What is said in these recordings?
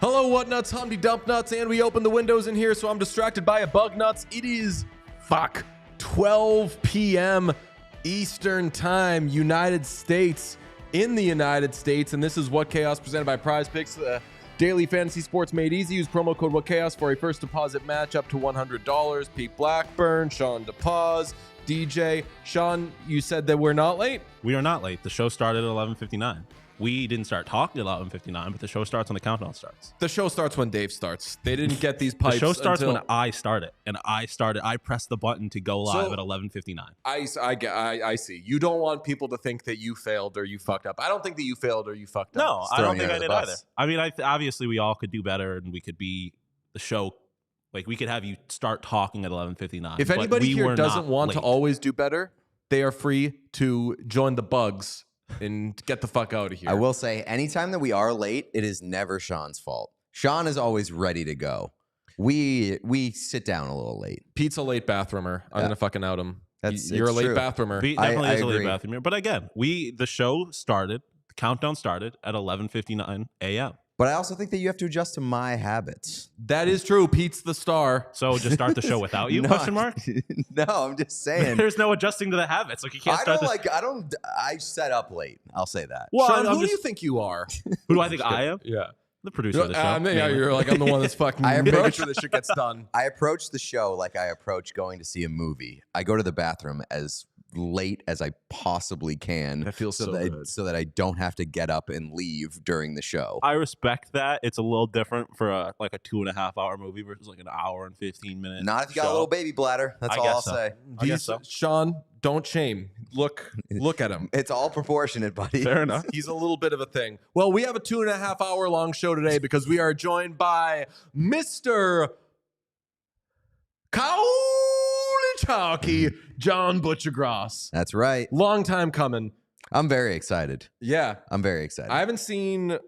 Hello, what nuts, Humpty Dump Nuts, and we open the windows in here, so I'm distracted by a bug nuts. It is 12 p.m. Eastern Time, United States, in the United States, and this is What Chaos presented by Prize Picks, daily fantasy sports made easy. Use promo code What Chaos for a first deposit match up to $100. Pete Blackburn, Sean DePaz, DJ. Sean, you said that we're not late? We are not late. The show started at 11:59. We didn't start talking at 11:59, but the show starts when the countdown starts. The show starts when Dave starts. They didn't get these pipes. The show starts until... when I start it, and I pressed the button to go live at 11:59. I see. You don't want people to think that you failed or you fucked up. I don't think that you failed or you fucked up. No, I don't think I did either. I mean, obviously we all could do better, and we could be the show. Like, we could have you start talking at 11:59. If anybody here doesn't want to always do better, they are free to join the bugs and get the fuck out of here. I will say, anytime that we are late, it is never Sean's fault. Sean is always ready to go. We sit down a little late. Pete's a late bathroomer. I'm gonna fucking out him. You're a late bathroomer. Pete definitely is a late bathroomer. But again, the show started, the countdown started at 11:59 a.m. But I also think that you have to adjust to my habits. That is true. Pete's the star. So just start the show without you? Question mark? No, I'm just saying. There's no adjusting to the habits. Like, you can't start I set up late. I'll say that. Well, Sean, who do you think you are? Who do I think I am? Yeah. The producer of the show. Yeah, you're like, I'm the one that's fucking making sure this shit gets done. I approach the show like I approach going to see a movie. I go to the bathroom as late as I possibly can. That feels so good. So that I don't have to get up and leave during the show. I respect that. It's a little different for a 2.5 hour movie versus like an hour and 15 minute. Not if you got a little baby bladder. That's all I'll say. I guess so. Sean, don't shame. Look at him. It's all proportionate, buddy. Fair enough. He's a little bit of a thing. Well, we have a 2.5 hour long show today because we are joined by Mr. Talkie John Buccigross. That's right. Long time coming. I'm very excited. Yeah. I'm very excited. I haven't seen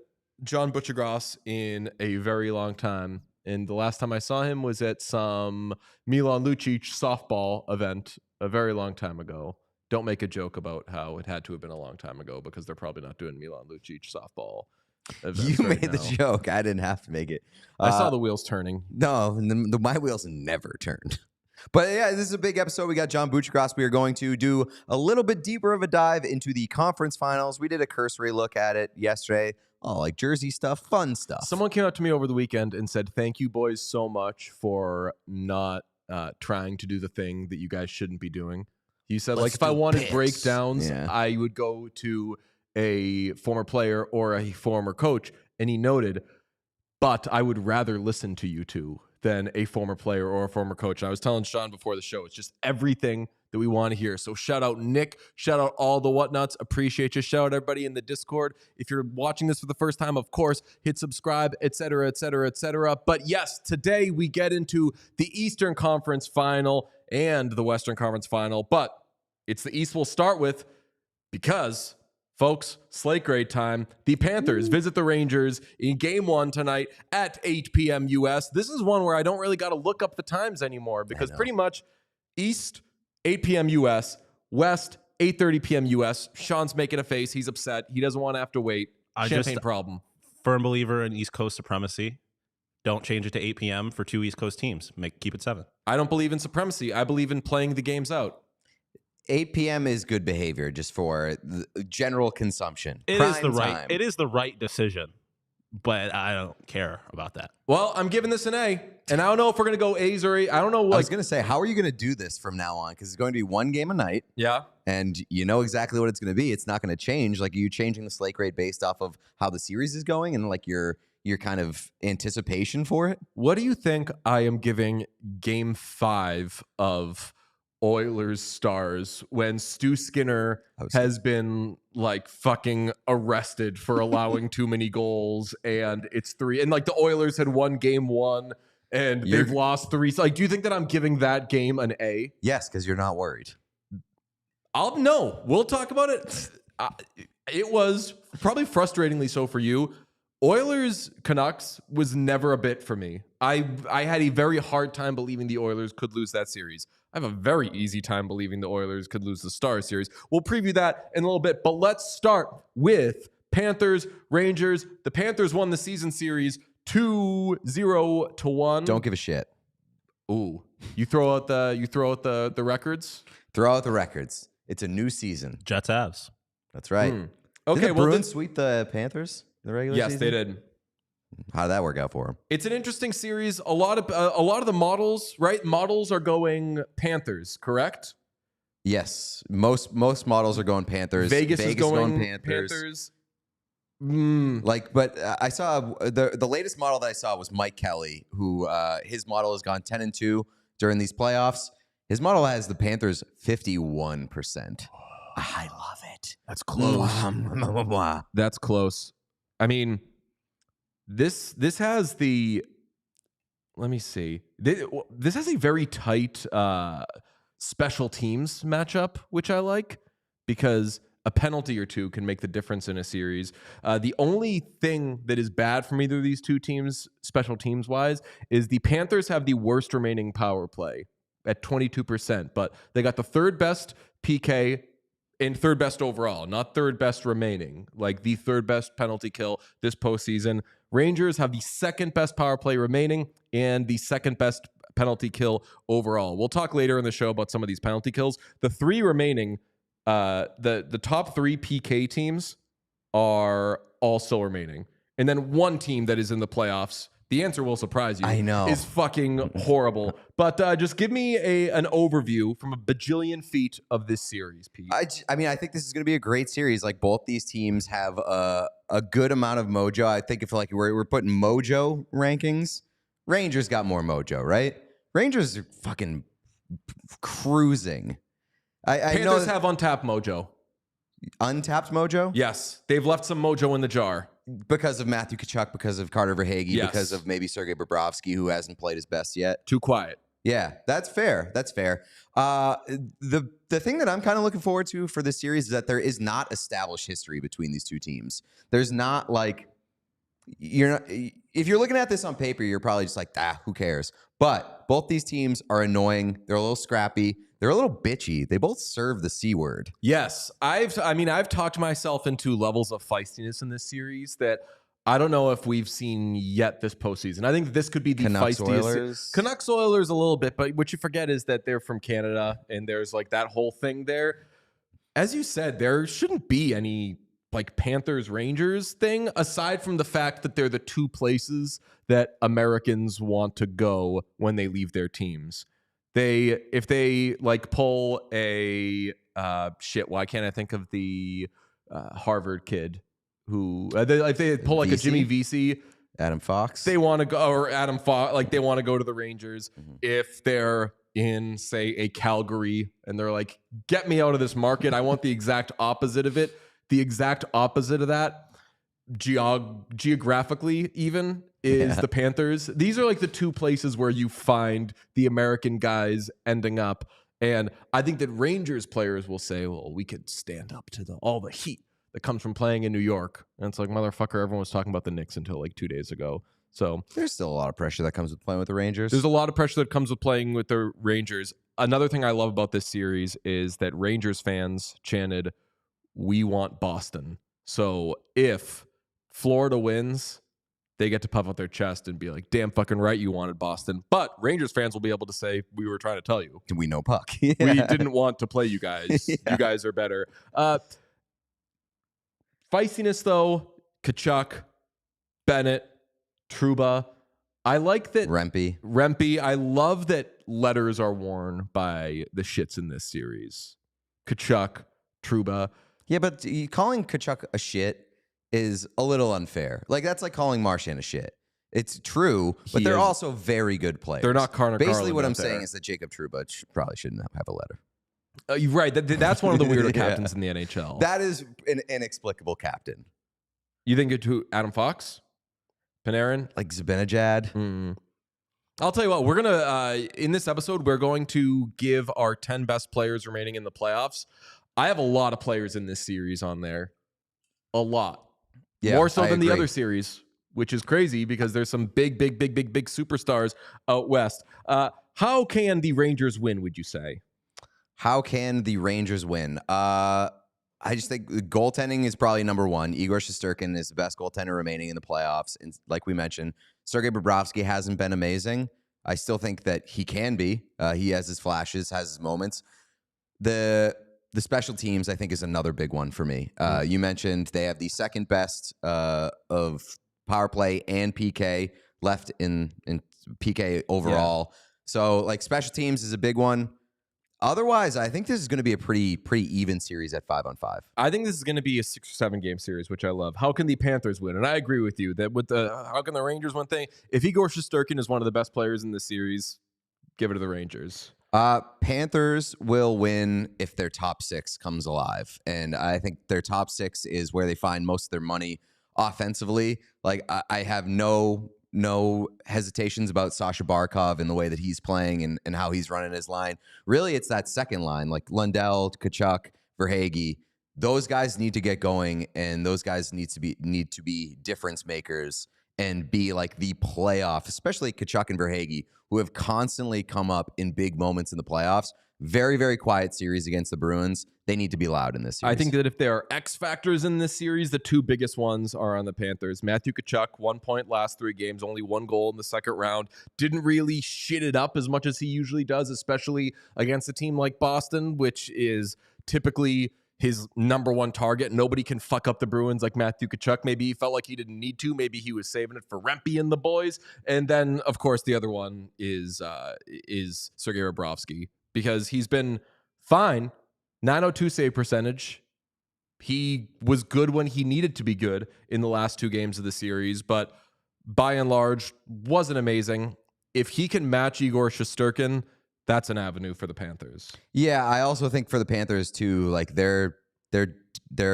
John Buccigross in a very long time. And the last time I saw him was at some Milan Lucic softball event a very long time ago. Don't make a joke about how it had to have been a long time ago because they're probably not doing Milan Lucic softball events. You made the joke. I didn't have to make it. I saw the wheels turning. No, my wheels never turned. But yeah, this is a big episode. We got John Buccigross. We are going to do a little bit deeper of a dive into the conference finals. We did a cursory look at it yesterday. Oh, like jersey stuff, fun stuff. Someone came up to me over the weekend and said, thank you boys so much for not trying to do the thing that you guys shouldn't be doing. He said, if I wanted breakdowns, I would go to a former player or a former coach. And he noted, but I would rather listen to you two than a former player or a former coach. And I was telling Sean before the show, it's just everything that we want to hear. So shout out Nick, shout out all the whatnots. Appreciate you. Shout out everybody in the Discord. If you're watching this for the first time, of course, hit subscribe, etc., etc., etc. But yes, today we get into the Eastern Conference Final and the Western Conference Final. But it's the East we'll start with because, folks, Slate Grade time. The Panthers visit the Rangers in Game 1 tonight at 8 p.m. U.S. This is one where I don't really got to look up the times anymore because pretty much East, 8 p.m. U.S., West, 8:30 p.m. U.S. Sean's making a face. He's upset. He doesn't want to have to wait. Champagne problem. Firm believer in East Coast supremacy. Don't change it to 8 p.m. for two East Coast teams. Keep it 7. I don't believe in supremacy. I believe in playing the games out. 8 p.m. is good behavior just for the general consumption. It is the right decision, but I don't care about that. Well, I'm giving this an A, and I don't know if we're going to go A's or A. I don't know. I was going to say, how are you going to do this from now on? Because it's going to be one game a night. Yeah. And you know exactly what it's going to be. It's not going to change. Like, are you changing the slate grade based off of how the series is going and like your your kind of anticipation for it. What do you think I am giving Game 5 of Oilers Stars when Stu Skinner has been like fucking arrested for allowing too many goals, and it's 3, and like the Oilers had won Game 1 and they've lost 3. So, like, do you think that I'm giving that game an A? Yes, because you're not worried. No, we'll talk about it. It was probably frustratingly so for you. Oilers Canucks was never a bit for me. I had a very hard time believing the Oilers could lose that series. I have a very easy time believing the Oilers could lose the Stars series. We'll preview that in a little bit, but let's start with Panthers-Rangers. The Panthers won the season series 2-0-1. Don't give a shit. Ooh, you throw out the records. Throw out the records. It's a new season. Jets Avs. That's right. Okay, did the Bruins sweep the Panthers in the regular season? Yes, they did. How did that work out for them? It's an interesting series. A lot of the models, right? Models are going Panthers, correct? Yes, most models are going Panthers. Vegas is going Panthers. But I saw the latest model that I saw was Mike Kelly, who his model has gone 10-2 during these playoffs. His model has the Panthers 51%. I love it. That's close. That's close. I mean, this has the. Let me see. This has a very tight special teams matchup, which I like, because a penalty or two can make the difference in a series. The only thing that is bad from either of these two teams, special teams wise, is the Panthers have the worst remaining power play at 22%, but they got the third best PK and third best overall, not third best remaining, like the third best penalty kill this postseason. Rangers have the second best power play remaining and the second best penalty kill overall. We'll talk later in the show about some of these penalty kills. The three remaining, the top 3 PK teams are all still remaining. And then one team that is in the playoffs, the answer will surprise you. I know. Is fucking horrible. But just give me an overview from a bajillion feet of this series, Pete. I mean, I think this is going to be a great series. Like, both these teams have a good amount of mojo. I think if like we're putting mojo rankings, Rangers got more mojo, right? Rangers are fucking cruising. Panthers have untapped mojo. Untapped mojo? Yes. They've left some mojo in the jar. Because of Matthew Tkachuk, because of Carter Verhaeghe, Yes. because of maybe Sergei Bobrovsky, who hasn't played his best yet. Too quiet. Yeah, that's fair. That's fair. The thing that I'm kind of looking forward to for this series is that there is not established history between these two teams. There's not like if you're looking at this on paper, you're probably just like, who cares? But both these teams are annoying. They're a little scrappy. They're a little bitchy. They both serve the C word. Yes. I've talked myself into levels of feistiness in this series that I don't know if we've seen yet this postseason. I think this could be the Canucks feistiest. Oilers. Canucks Oilers a little bit, but what you forget is that they're from Canada and there's like that whole thing there. As you said, there shouldn't be any like Panthers Rangers thing aside from the fact that they're the two places that Americans want to go when they leave their teams. If they like pull a why can't I think of the Harvard kid who if they pull like a Jimmy Vesey, Adam Fox, they want to go, or Adam Fox, like they want to go to the Rangers. Mm-hmm. If they're in say a Calgary and they're like, get me out of this market, I want the exact opposite of it. The exact opposite of that, geographically even, is the Panthers. These are like the two places where you find the American guys ending up. And I think that Rangers players will say, well, we could stand up to all the heat that comes from playing in New York. And it's like, motherfucker, everyone was talking about the Knicks until like 2 days ago. So there's still a lot of pressure that comes with playing with the Rangers. There's a lot of pressure that comes with playing with the Rangers. Another thing I love about this series is that Rangers fans chanted, "We want Boston." So if Florida wins, they get to puff out their chest and be like, damn fucking right you wanted Boston. But Rangers fans will be able to say, we were trying to tell you. We know puck. We didn't want to play you guys. Yeah. You guys are better. Feistiness, though, Tkachuk, Bennett, Trouba. I like that. Rempe. I love that letters are worn by the shits in this series. Tkachuk, Trouba. Yeah, but calling Tkachuk a shit is a little unfair. Like, that's like calling Marchand a shit. It's true, but they're also very good players. They're not Carter Basically, Garland what I'm there. saying is that Jacob Trouba probably shouldn't have a letter. You're right. That's one of the weirder captains in the NHL. That is an inexplicable captain. You think it to Adam Fox? Panarin? Like Zibanejad? I'll tell you what, we're going to, in this episode, we're going to give our 10 best players remaining in the playoffs. I have a lot of players in this series on there. A lot. Yeah, more so than the other series, which is crazy because there's some big superstars out west. How can the Rangers win, would you say? How can the Rangers win? I just think goaltending is probably number one. Igor Shesterkin is the best goaltender remaining in the playoffs. And like we mentioned, Sergei Bobrovsky hasn't been amazing. I still think that he can be. He has his flashes, has his moments. The special teams, I think, is another big one for me. You mentioned they have the second best of power play and PK left in PK overall. Yeah. So, like, special teams is a big one. Otherwise, I think this is going to be a pretty even series at 5-on-5. I think this is going to be a 6 or 7 game series, which I love. How can the Panthers win? And I agree with you that with the how can the Rangers win thing? If Igor Shesterkin is one of the best players in the series, give it to the Rangers. Panthers will win if their top 6 comes alive. And I think their top 6 is where they find most of their money offensively. Like, I have no hesitations about Sasha Barkov and the way that he's playing and how he's running his line. Really, it's that second line, like Lundell, Tkachuk, Verhaeghe. Those guys need to get going, and those guys need to be difference makers and be like the playoff, especially Tkachuk and Verhaeghe, who have constantly come up in big moments in the playoffs. Very, very quiet series against the Bruins. They need to be loud in this series. I think that if there are X factors in this series, the 2 biggest ones are on the Panthers. Matthew Tkachuk, 1 point last 3 games, only 1 goal in the second round. Didn't really shit it up as much as he usually does, especially against a team like Boston, which is typically his number 1 target. Nobody can fuck up the Bruins like Matthew Tkachuk. Maybe he felt like he didn't need to. Maybe he was saving it for Rempe and the boys. And then, of course, the other one is Sergei Bobrovsky, because he's been fine. 902 save percentage. He was good when he needed to be good in the last 2 games of the series, but by and large wasn't amazing. If he can match Igor Shesterkin, that's an avenue for the Panthers. Yeah, I also think for the Panthers too, like their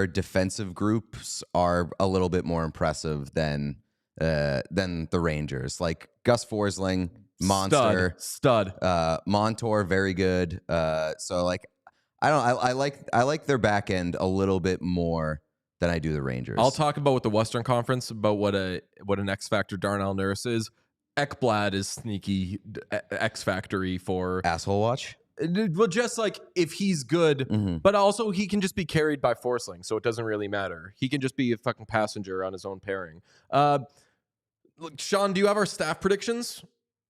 defensive groups are a little bit more impressive than the Rangers. Like Gus Forsling, monster, stud. Montour, very good. So like, I like their back end a little bit more than I do the Rangers. I'll talk about with the Western Conference about what an X factor Darnell Nurse is. Ekblad is sneaky X factory for asshole watch. Well, just like if he's good, but also he can just be carried by Forsling, so it doesn't really matter. He can just be a fucking passenger on his own pairing. Look, Sean, do you have our staff predictions?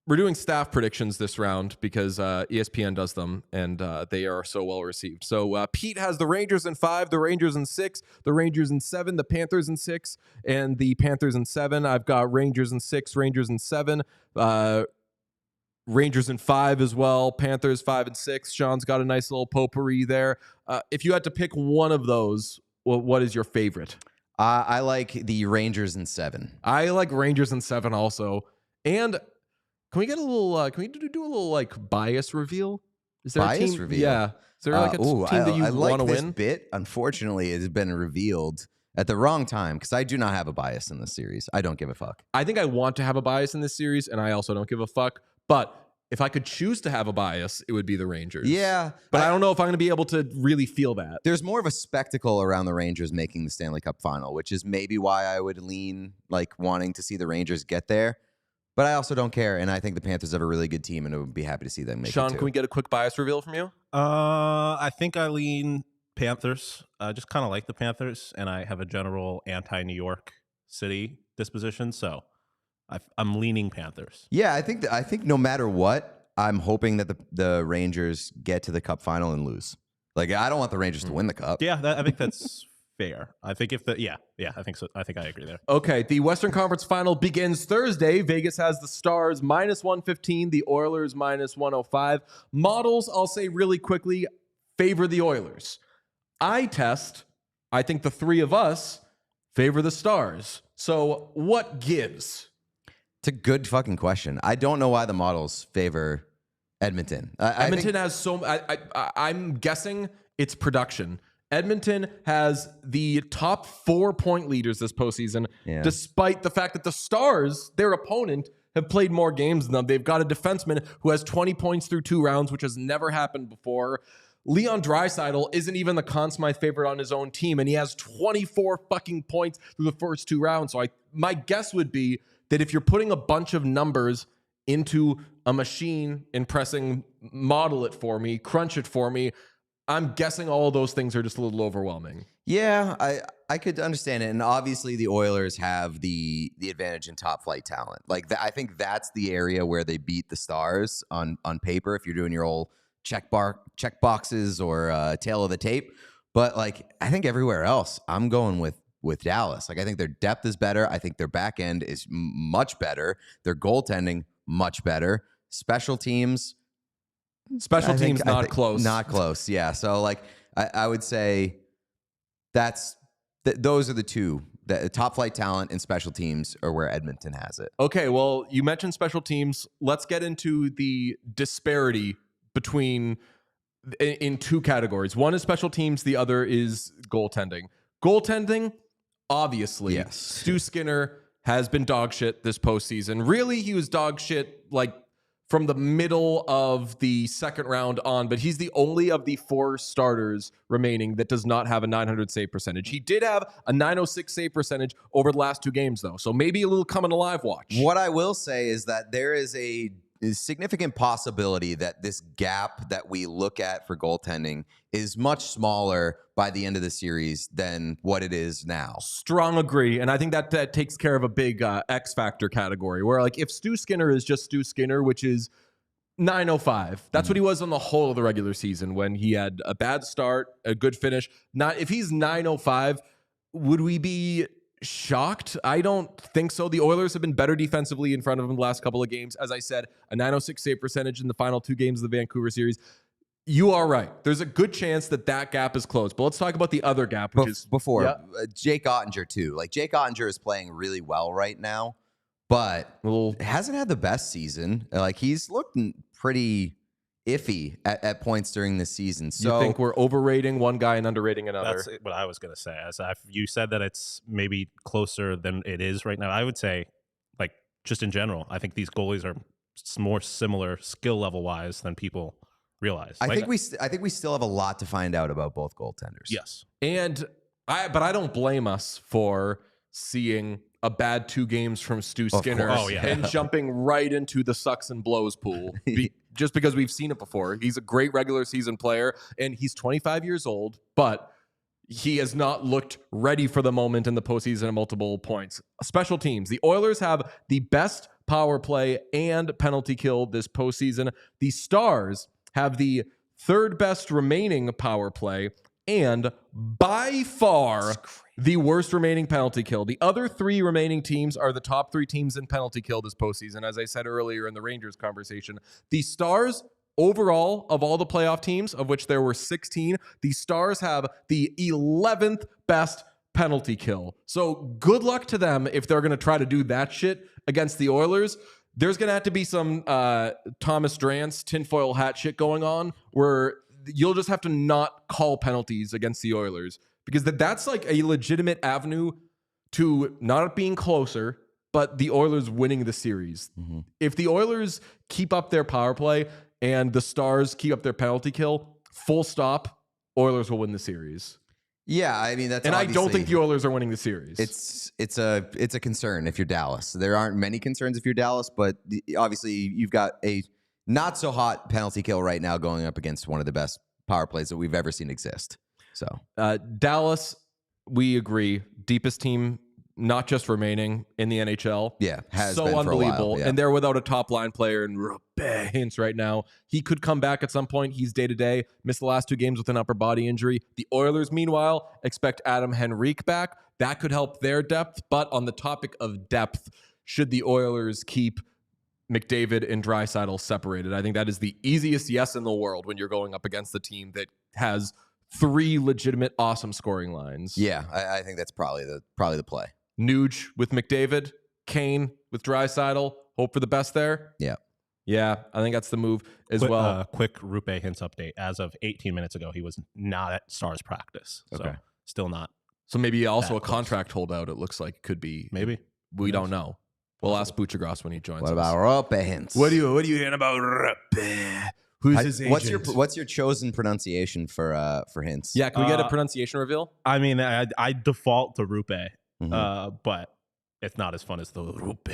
We're doing staff predictions this round because ESPN does them, and they are so well received. So Pete has the Rangers in 5, the Rangers in 6, the Rangers in 7, the Panthers in 6, and the Panthers in 7. I've got Rangers in 6, Rangers in 7, Rangers in 5 as well, Panthers 5 and 6. Sean's got a nice little potpourri there. If you had to pick one of those, what is your favorite? I like the Rangers in 7. I like Rangers in 7 also, and. Can we get a little? Can we do a little like bias reveal? Is there bias a team? Reveal? Yeah. Is there like a team that you want to win? This bit, unfortunately, it has been revealed at the wrong time because I do not have a bias in this series. I don't give a fuck. I think I want to have a bias in this series, and I also don't give a fuck. But if I could choose to have a bias, it would be the Rangers. Yeah. But I don't know if I'm going to be able to really feel that. There's more of a spectacle around the Rangers making the Stanley Cup final, which is maybe why I would lean like wanting to see the Rangers get there. But I also don't care, and I think the Panthers have a really good team, and I would be happy to see them make Sean, it too. Can we get a quick bias reveal from you? I think I lean Panthers. I just kind of like the Panthers, and I have a general anti-New York City disposition, so I'm leaning Panthers. Yeah, I think no matter what, I'm hoping that the Rangers get to the Cup final and lose. Like, I don't want the Rangers to win the Cup. Yeah, I think that's fair. I think I think so. I think I agree there. Okay, the Western Conference Final begins Thursday. Vegas has the Stars -115, the Oilers -105. Models, I'll say really quickly, favor the Oilers. I think the 3 of us favor the Stars. So what gives? It's a good fucking question. I don't know why the models favor Edmonton. Edmonton has so... I'm guessing it's production. Edmonton has the top 4 point leaders this postseason, despite the fact that the Stars, their opponent, have played more games than them. They've got a defenseman who has 20 points through 2 rounds, which has never happened before. Leon Draisaitl isn't even the Conn Smythe favorite on his own team, and he has 24 fucking points through the first 2 rounds. So my guess would be that if you're putting a bunch of numbers into a machine and pressing model it for me, crunch it for me, I'm guessing all of those things are just a little overwhelming. Yeah, I could understand it. And obviously the Oilers have the advantage in top flight talent. Like I think that's the area where they beat the Stars on paper if you're doing your old check boxes or tail of the tape. But like I think everywhere else, I'm going with Dallas. Like I think their depth is better. I think their back end is much better. Their goaltending much better. Special teams not close. Not close. Yeah. So like I would say those are the two. The top flight talent and special teams are where Edmonton has it. Okay, well, you mentioned special teams. Let's get into the disparity between in 2 categories. One is special teams. The other is goaltending. Goaltending, obviously, yes. Stu Skinner has been dog shit this postseason. Really, he was dog shit like from the middle of the second round on, but he's the only of the 4 starters remaining that does not have a .900 save percentage. He did have a .906 save percentage over the last 2 games, though, so maybe a little coming alive watch. What I will say is that there is a significant possibility that this gap that we look at for goaltending is much smaller by the end of the series than what it is now. Strong agree. And I think that takes care of a big X factor category where like if Stu Skinner is just Stu Skinner, which is 905, that's what he was on the whole of the regular season when he had a bad start, a good finish. If he's 905, would we be shocked? I don't think so. The Oilers have been better defensively in front of him the last couple of games. As I said, a .906 save percentage in the final 2 games of the Vancouver series. You are right. There's a good chance that gap is closed. But let's talk about the other gap, which is Jake Ottinger too. Like Jake Ottinger is playing really well right now, but hasn't had the best season. Like he's looked pretty iffy at points during this season. So you think we're overrating one guy and underrating another? That's what I was going to say. You said that it's maybe closer than it is right now. I would say, like, just in general, I think these goalies are more similar skill level wise than people realize. I think we still have a lot to find out about both goaltenders. Yes. But I don't blame us for seeing a bad 2 games from Stu Skinner and jumping right into the sucks and blows pool. Just because we've seen it before. He's a great regular season player, and he's 25 years old, but he has not looked ready for the moment in the postseason at multiple points. Special teams. The Oilers have the best power play and penalty kill this postseason. The Stars have the 3rd best remaining power play and by far the worst remaining penalty kill. The other 3 remaining teams are the top 3 teams in penalty kill this postseason, as I said earlier in the Rangers conversation. The Stars, overall, of all the playoff teams, of which there were 16, the Stars have the 11th best penalty kill. So good luck to them if they're going to try to do that shit against the Oilers. There's going to have to be some Thomas Drance tinfoil hat shit going on where you'll just have to not call penalties against the Oilers because that's like a legitimate avenue to not being closer, but the Oilers winning the series. Mm-hmm. If the Oilers keep up their power play and the Stars keep up their penalty kill, full stop, Oilers will win the series. Yeah, I mean that's. And I don't think the Oilers are winning the series. It's a concern if you're Dallas. There aren't many concerns if you're Dallas, but obviously you've got a not so hot penalty kill right now going up against one of the best power plays that we've ever seen exist. So Dallas, we agree, deepest team, not just remaining in the NHL. Yeah, has so been unbelievable, for a while, yeah. And they're without a top line player in hints right now. He could come back at some point. He's day to day. Missed the last 2 games with an upper body injury. The Oilers, meanwhile, expect Adam Henrique back. That could help their depth. But on the topic of depth, should the Oilers keep McDavid and Draisaitl separated? I think that is the easiest yes in the world when you're going up against the team that has 3 legitimate awesome scoring lines. Yeah, I think that's probably the play. Nuge with McDavid, Kane with Draisaitl. Hope for the best there. Yeah, I think that's the move as well. Quick Rupe Hintz update. As of 18 minutes ago, he was not at Stars practice. So still not. So maybe also a contract holdout, it looks like could be. Maybe. We don't know. We'll ask Buccigross when he joins us. What about Rupe Hintz? What are you hearing about Rupe? Who's his agent? What's your chosen pronunciation for Hintz? Yeah, can we get a pronunciation reveal? I mean, I default to Rupe, but it's not as fun as the Rupe.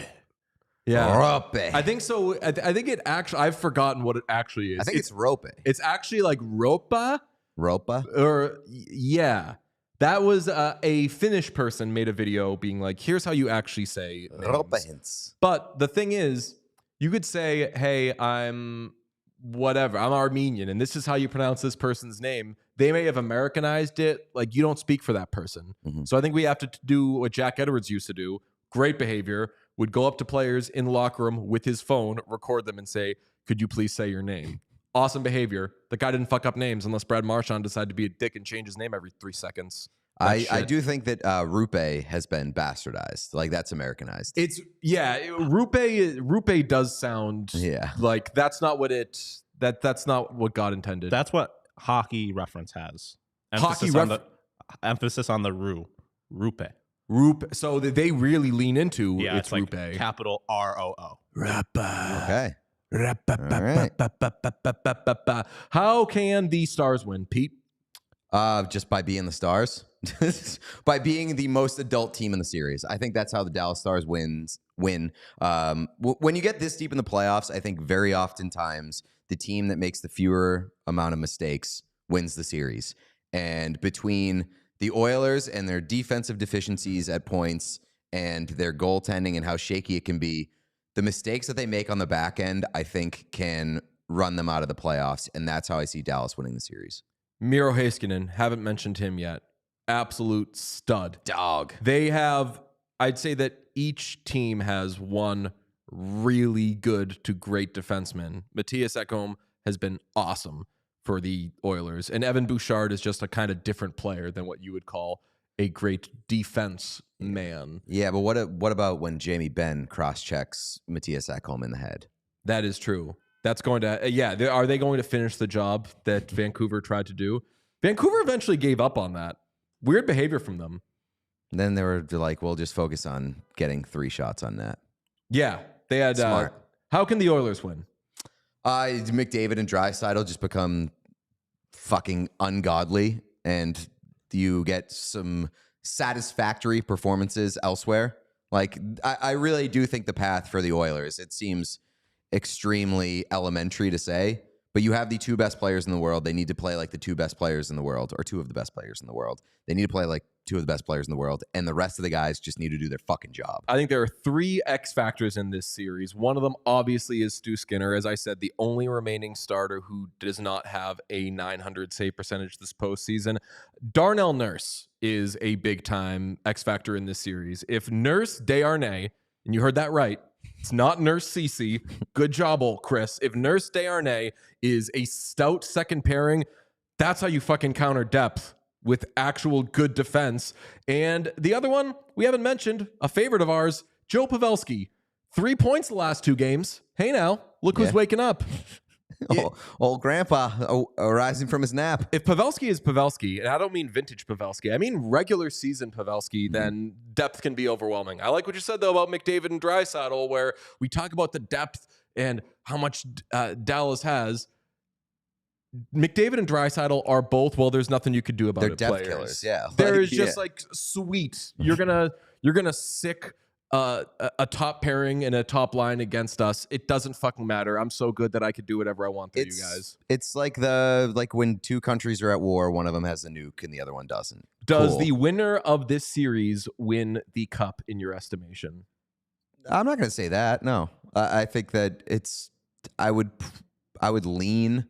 Yeah, Rope. I think so. I think it actually. I've forgotten what it actually is. I think it's rope. It's actually like ropa. Ropa? Or yeah, that was a Finnish person made a video being like, "Here's how you actually say Ropa Hintz." But the thing is, you could say, "Hey, I'm whatever. I'm Armenian, and this is how you pronounce this person's name." They may have Americanized it. Like you don't speak for that person. So I think we have to do what Jack Edwards used to do. Great behavior. Would go up to players in the locker room with his phone, record them, and say, "Could you please say your name?" Awesome behavior. The guy didn't fuck up names unless Brad Marchand decided to be a dick and change his name every 3 seconds. I do think that Rupe has been bastardized. Like that's Americanized. Rupe does sound like that's not what that's not what God intended. That's what Hockey Reference has. Emphasis on the Rupe. Rupe. So they really lean into it's like Rupe. Capital ROO. Okay. How can the Stars win, Pete? Just by being the Stars. By being the most adult team in the series. I think that's how the Dallas Stars win. When you get this deep in the playoffs, I think very oftentimes the team that makes the fewer amount of mistakes wins the series. And between the Oilers and their defensive deficiencies at points and their goaltending and how shaky it can be, the mistakes that they make on the back end, I think, can run them out of the playoffs. And that's how I see Dallas winning the series. Miro Heiskanen, haven't mentioned him yet. Absolute stud. Dog. They have, I'd say that each team has one really good to great defenseman. Matthias Ekholm has been awesome for the Oilers. And Evan Bouchard is just a kind of different player than what you would call a great defense man. Yeah, but what about when Jamie Benn cross-checks Matthias Ekholm in the head? That is true. That's going to, are they going to finish the job that Vancouver tried to do? Vancouver eventually gave up on that. Weird behavior from them. And then they were like, we'll just focus on getting 3 shots on net. Yeah, they had, smart. How can the Oilers win? McDavid and Draisaitl just become fucking ungodly, and you get some satisfactory performances elsewhere. Like, I really do think the path for the Oilers, it seems extremely elementary to say, but you have the 2 best players in the world. They need to play like the 2 best players in the world, or 2 of the best players in the world. They need to play like 2 of the best players in the world, and the rest of the guys just need to do their fucking job. I think there are 3 X factors in this series. One of them obviously is Stu Skinner. As I said, the only remaining starter who does not have a .900 save percentage this postseason. Darnell Nurse is a big-time X factor in this series. If Nurse Desharnais, and you heard that right, it's not Nurse Cece. Good job, old Chris. If Nurse Desharnais is a stout second pairing, that's how you fucking counter depth with actual good defense. And the other one we haven't mentioned, a favorite of ours, Joe Pavelski. 3 points the last 2 games. Hey now, look who's waking up. Old grandpa rising from his nap. If Pavelski is Pavelski, and I don't mean vintage Pavelski, I mean regular season Pavelski, then depth can be overwhelming. I like what you said, though, about McDavid and Draisaitl, where we talk about the depth and how much Dallas has. McDavid and Draisaitl are both, well, there's nothing you could do about They're it. depth Players. killers, yeah. There is just like sweet. You're gonna sick a top pairing and a top line against us. It doesn't fucking matter. I'm so good that I could do whatever I want to you guys. It's like when 2 countries are at war, one of them has a nuke and the other one doesn't. Does the winner of this series win the cup in your estimation? I'm not going to say that. No, I think that I would lean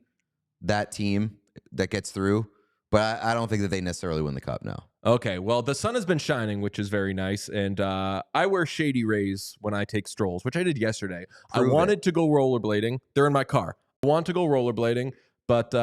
that team that gets through, but I don't think that they necessarily win the cup. No. Okay, well, the sun has been shining, which is very nice, and I wear Shady Rays when I take strolls, which I did yesterday. I wanted to go rollerblading. They're in my car. I want to go rollerblading, but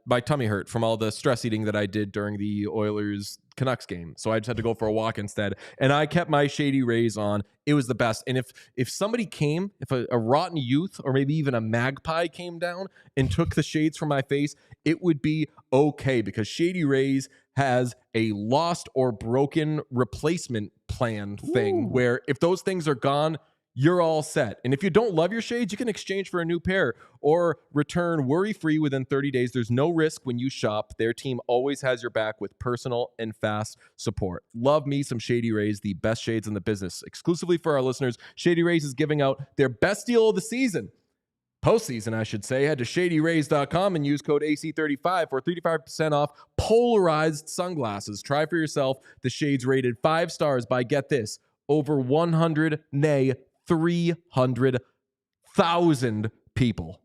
my tummy hurt from all the stress eating that I did during the Oilers Canucks game. So I just had to go for a walk instead. And I kept my Shady Rays on. It was the best. And if somebody came, if a rotten youth or maybe even a magpie came down and took the shades from my face, it would be okay, because Shady Rays has a lost or broken replacement plan thing where if those things are gone, you're all set. And if you don't love your shades, you can exchange for a new pair or return worry-free within 30 days. There's no risk when you shop. Their team always has your back with personal and fast support. Love me some Shady Rays, the best shades in the business. Exclusively for our listeners, Shady Rays is giving out their best deal of the season. Postseason, I should say. Head to shadyrays.com and use code AC35 for 35% off polarized sunglasses. Try for yourself the shades rated 5 stars by, get this, over 300,000 people.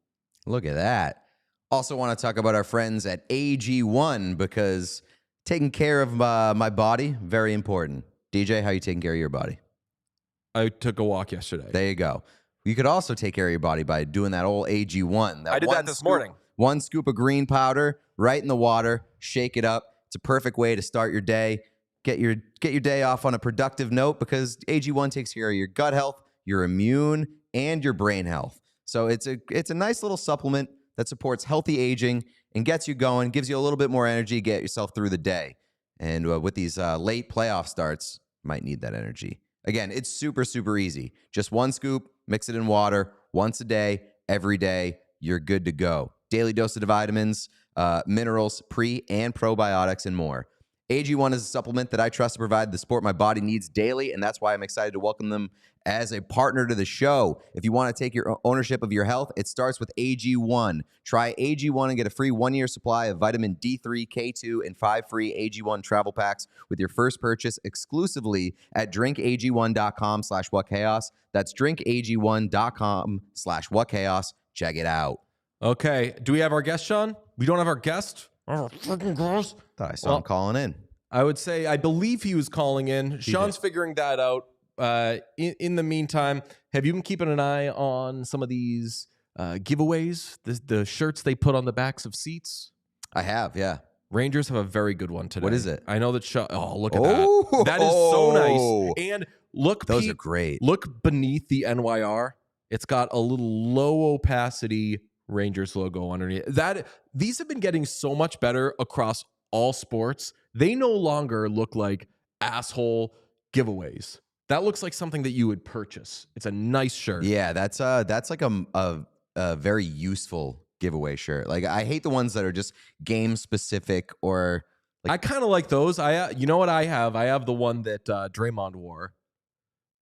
Look at that. Also want to talk about our friends at AG1, because taking care of my body, very important. DJ, how are you taking care of your body? I took a walk yesterday. There you go. You could also take care of your body by doing that old AG1. I did that this morning. 1 scoop of green powder right in the water, shake it up. It's a perfect way to start your day. Get your day off on a productive note, because AG1 takes care of your gut health, your immune, and your brain health. So it's a nice little supplement that supports healthy aging and gets you going, gives you a little bit more energy, get yourself through the day. And with these late playoff starts, you might need that energy. Again, it's super, super easy. Just 1 scoop, mix it in water once a day, every day. You're good to go. Daily dose of vitamins, minerals, pre and probiotics, and more. AG1 is a supplement that I trust to provide the support my body needs daily, and that's why I'm excited to welcome them as a partner to the show. If you want to take your ownership of your health, it starts with AG1. Try AG1 and get a free 1-year supply of vitamin D3, K2, and 5 free AG1 travel packs with your first purchase exclusively at drinkag1.com/whatchaos. That's drinkag1.com/whatchaos. Check it out. Okay. Do we have our guest, Sean? We don't have our guest? Oh, freaking gross. Thought I saw him calling in. I would say, I believe he was calling in. Sean's figuring that out. In the meantime, have you been keeping an eye on some of these giveaways, the shirts they put on the backs of seats? I have, yeah. Rangers have a very good one today. What is it? I know that. Look at that. That is so nice. And look, those Pete, are great. Look beneath the NYR. It's got a little low opacity Rangers logo underneath. These have been getting so much better across all sports. They no longer look like asshole giveaways. That looks like something that you would purchase. It's a nice shirt. Yeah, that's like a very useful giveaway shirt. Like, I hate the ones that are just game specific, or like, I kind of like those. You know what I have? I have the one that Draymond wore.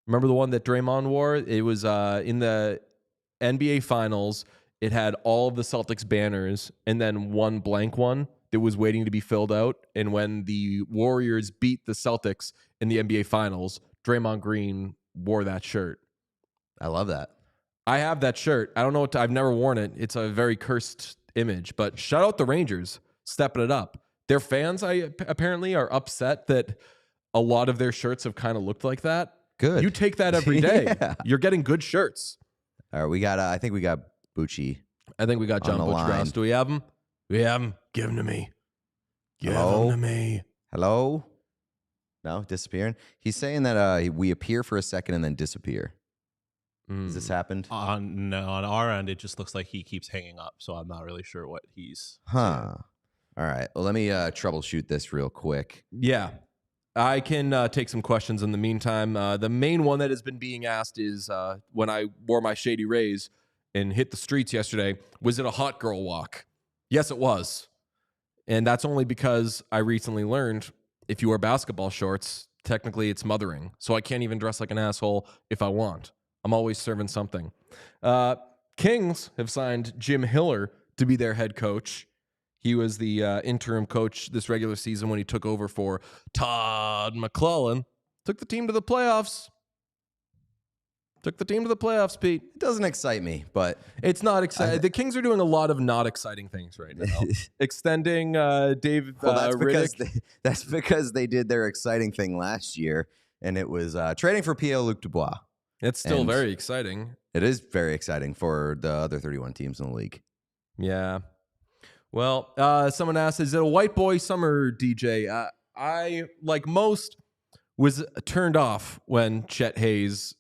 Remember the one that Draymond wore? It was in the NBA Finals. It had all of the Celtics banners and then one blank one that was waiting to be filled out. And when the Warriors beat the Celtics in the NBA Finals, Draymond Green wore that shirt. I love that. I have that shirt. I don't know I've never worn it. It's a very cursed image, but shout out the Rangers stepping it up. Their fans, apparently, are upset that a lot of their shirts have kind of looked like that. Good. You take that every day. Yeah. You're getting good shirts. All right, we got. I think we got Bucci. I think we got John Buccigross. Do we have him? We have him. Give him to me. Give him to me. Hello? No, disappearing. He's saying that we appear for a second and then disappear. Has this happened? No, on our end, it just looks like he keeps hanging up, so I'm not really sure what he's Huh. All right. Well, let me troubleshoot this real quick. Yeah. I can take some questions in the meantime. The main one that has been being asked is when I wore my Shady Rays and hit the streets yesterday, was it a hot girl walk? Yes, it was. And that's only because I recently learned if you wear basketball shorts, technically it's mothering. So I can't even dress like an asshole if I want. I'm always serving something. Kings have signed Jim Hiller to be their head coach. He was the interim coach this regular season when he took over for Todd McClellan. Took the team to the playoffs. Pete. It doesn't excite me, but it's not exciting. The Kings are doing a lot of not exciting things right now. Extending Dave Riddick. That's because they did their exciting thing last year, and it was trading for Pierre-Luc Dubois. It's still very exciting. It is very exciting for the other 31 teams in the league. Yeah. Well, someone asked, is it a white boy summer, DJ? I, like most, was turned off when Chet Hayes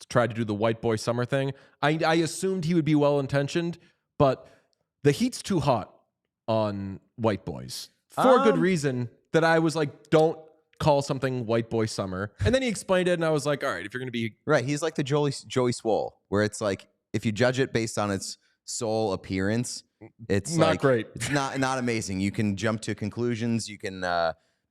tried to do the white boy summer thing. I assumed he would be well-intentioned, but the heat's too hot on white boys for good reason that I was like, don't call something white boy summer. And then he explained it, and I was like, all right, if you're going to be... Right, he's like the Joey Swole, where it's like, if you judge it based on its sole appearance, it's not like, great. It's not amazing. You can jump to conclusions. You can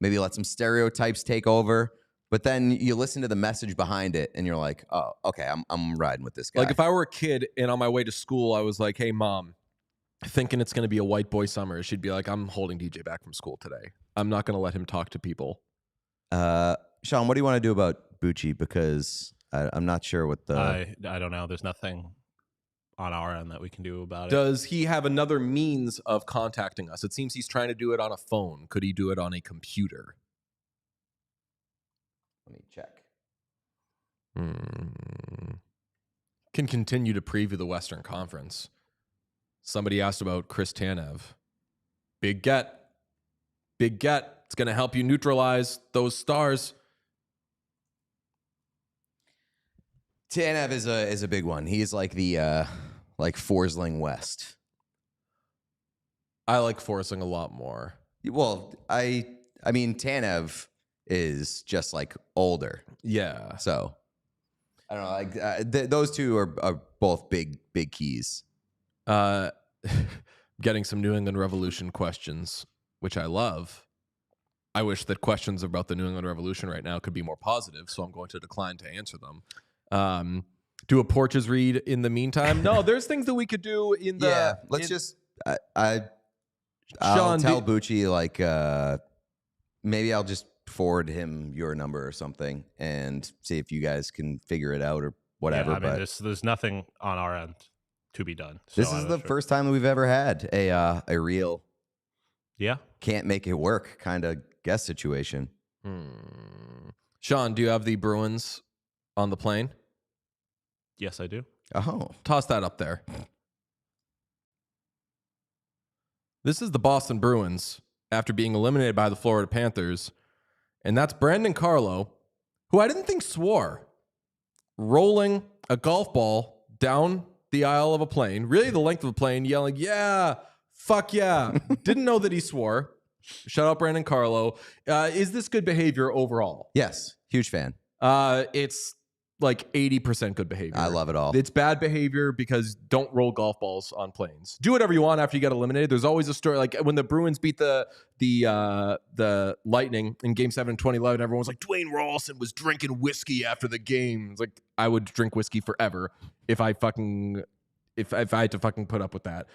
maybe let some stereotypes take over. But then you listen to the message behind it, and you're like, oh, okay, I'm riding with this guy. Like if I were a kid and on my way to school, I was like, hey, Mom, thinking it's going to be a white boy summer, she'd be like, I'm holding DJ back from school today. I'm not going to let him talk to people. Sean, what do you want to do about Bucci? Because I'm not sure what the... I don't know. There's nothing on our end that we can do about it. Does he have another means of contacting us? It seems he's trying to do it on a phone. Could he do it on a computer? Let me check. Can continue to preview the Western Conference. Somebody asked about Chris Tanev. Big get. Big get. It's going to help you neutralize those stars. Tanev is a big one. He's like the like Forsling West. I like Forsling a lot more. Well, I mean Tanev is just like older. Yeah. So I don't know. Like those two are both big keys. Getting some New England Revolution questions, which I love. I wish that questions about the New England Revolution right now could be more positive, so I'm going to decline to answer them. Do a Porches read in the meantime? No, there's things that we could do in the... Yeah, I'll tell Bucci, like, maybe I'll just forward him your number or something and see if you guys can figure it out or whatever. Yeah, I mean, there's nothing on our end to be done. So this is the first time that we've ever had a real can't make it work kind of guest situation. Sean, do you have the Bruins on the plane? Yes, I do. Oh. Toss that up there. This is the Boston Bruins after being eliminated by the Florida Panthers. And that's Brandon Carlo, who I didn't think swore, rolling a golf ball down the aisle of a plane, really the length of a plane, yelling, yeah, fuck yeah. Didn't know that he swore. Shout out Brandon Carlo. Is this good behavior overall? Yes. Huge fan. It's like 80% good behavior. I love it all. It's bad behavior because don't roll golf balls on planes. Do whatever you want after you get eliminated. There's always a story like when the Bruins beat the Lightning in Game 7 in 2011. Everyone was like, Dwayne Rawlson was drinking whiskey after the game. It's like I would drink whiskey forever if I had to fucking put up with that.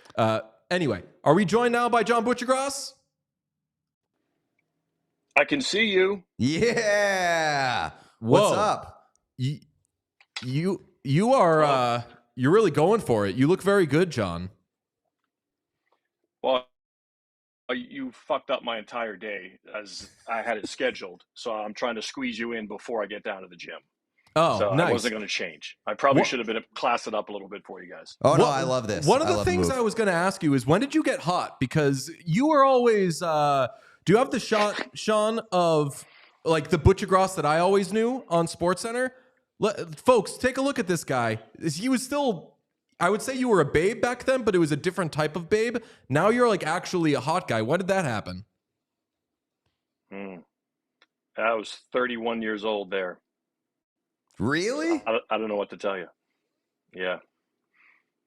Anyway, are we joined now by John Buccigross? I can see you. Yeah. Whoa. What's up? You are you're really going for it. You look very good, John. Well, you fucked up my entire day as I had it scheduled. So I'm trying to squeeze you in before I get down to the gym. Oh, so nice. I wasn't going to change. I probably should have been classed it up a little bit for you guys. Oh, no, I love this. One of the things I was going to ask you is when did you get hot? Because you were always, do you have the shot, Sean, of like the Buccigross that I always knew on SportsCenter? Folks, take a look at this guy. He was still, I would say you were a babe back then, but it was a different type of babe. Now you're like actually a hot guy. When did that happen? I was 31 years old there. Really? I don't know what to tell you. Yeah.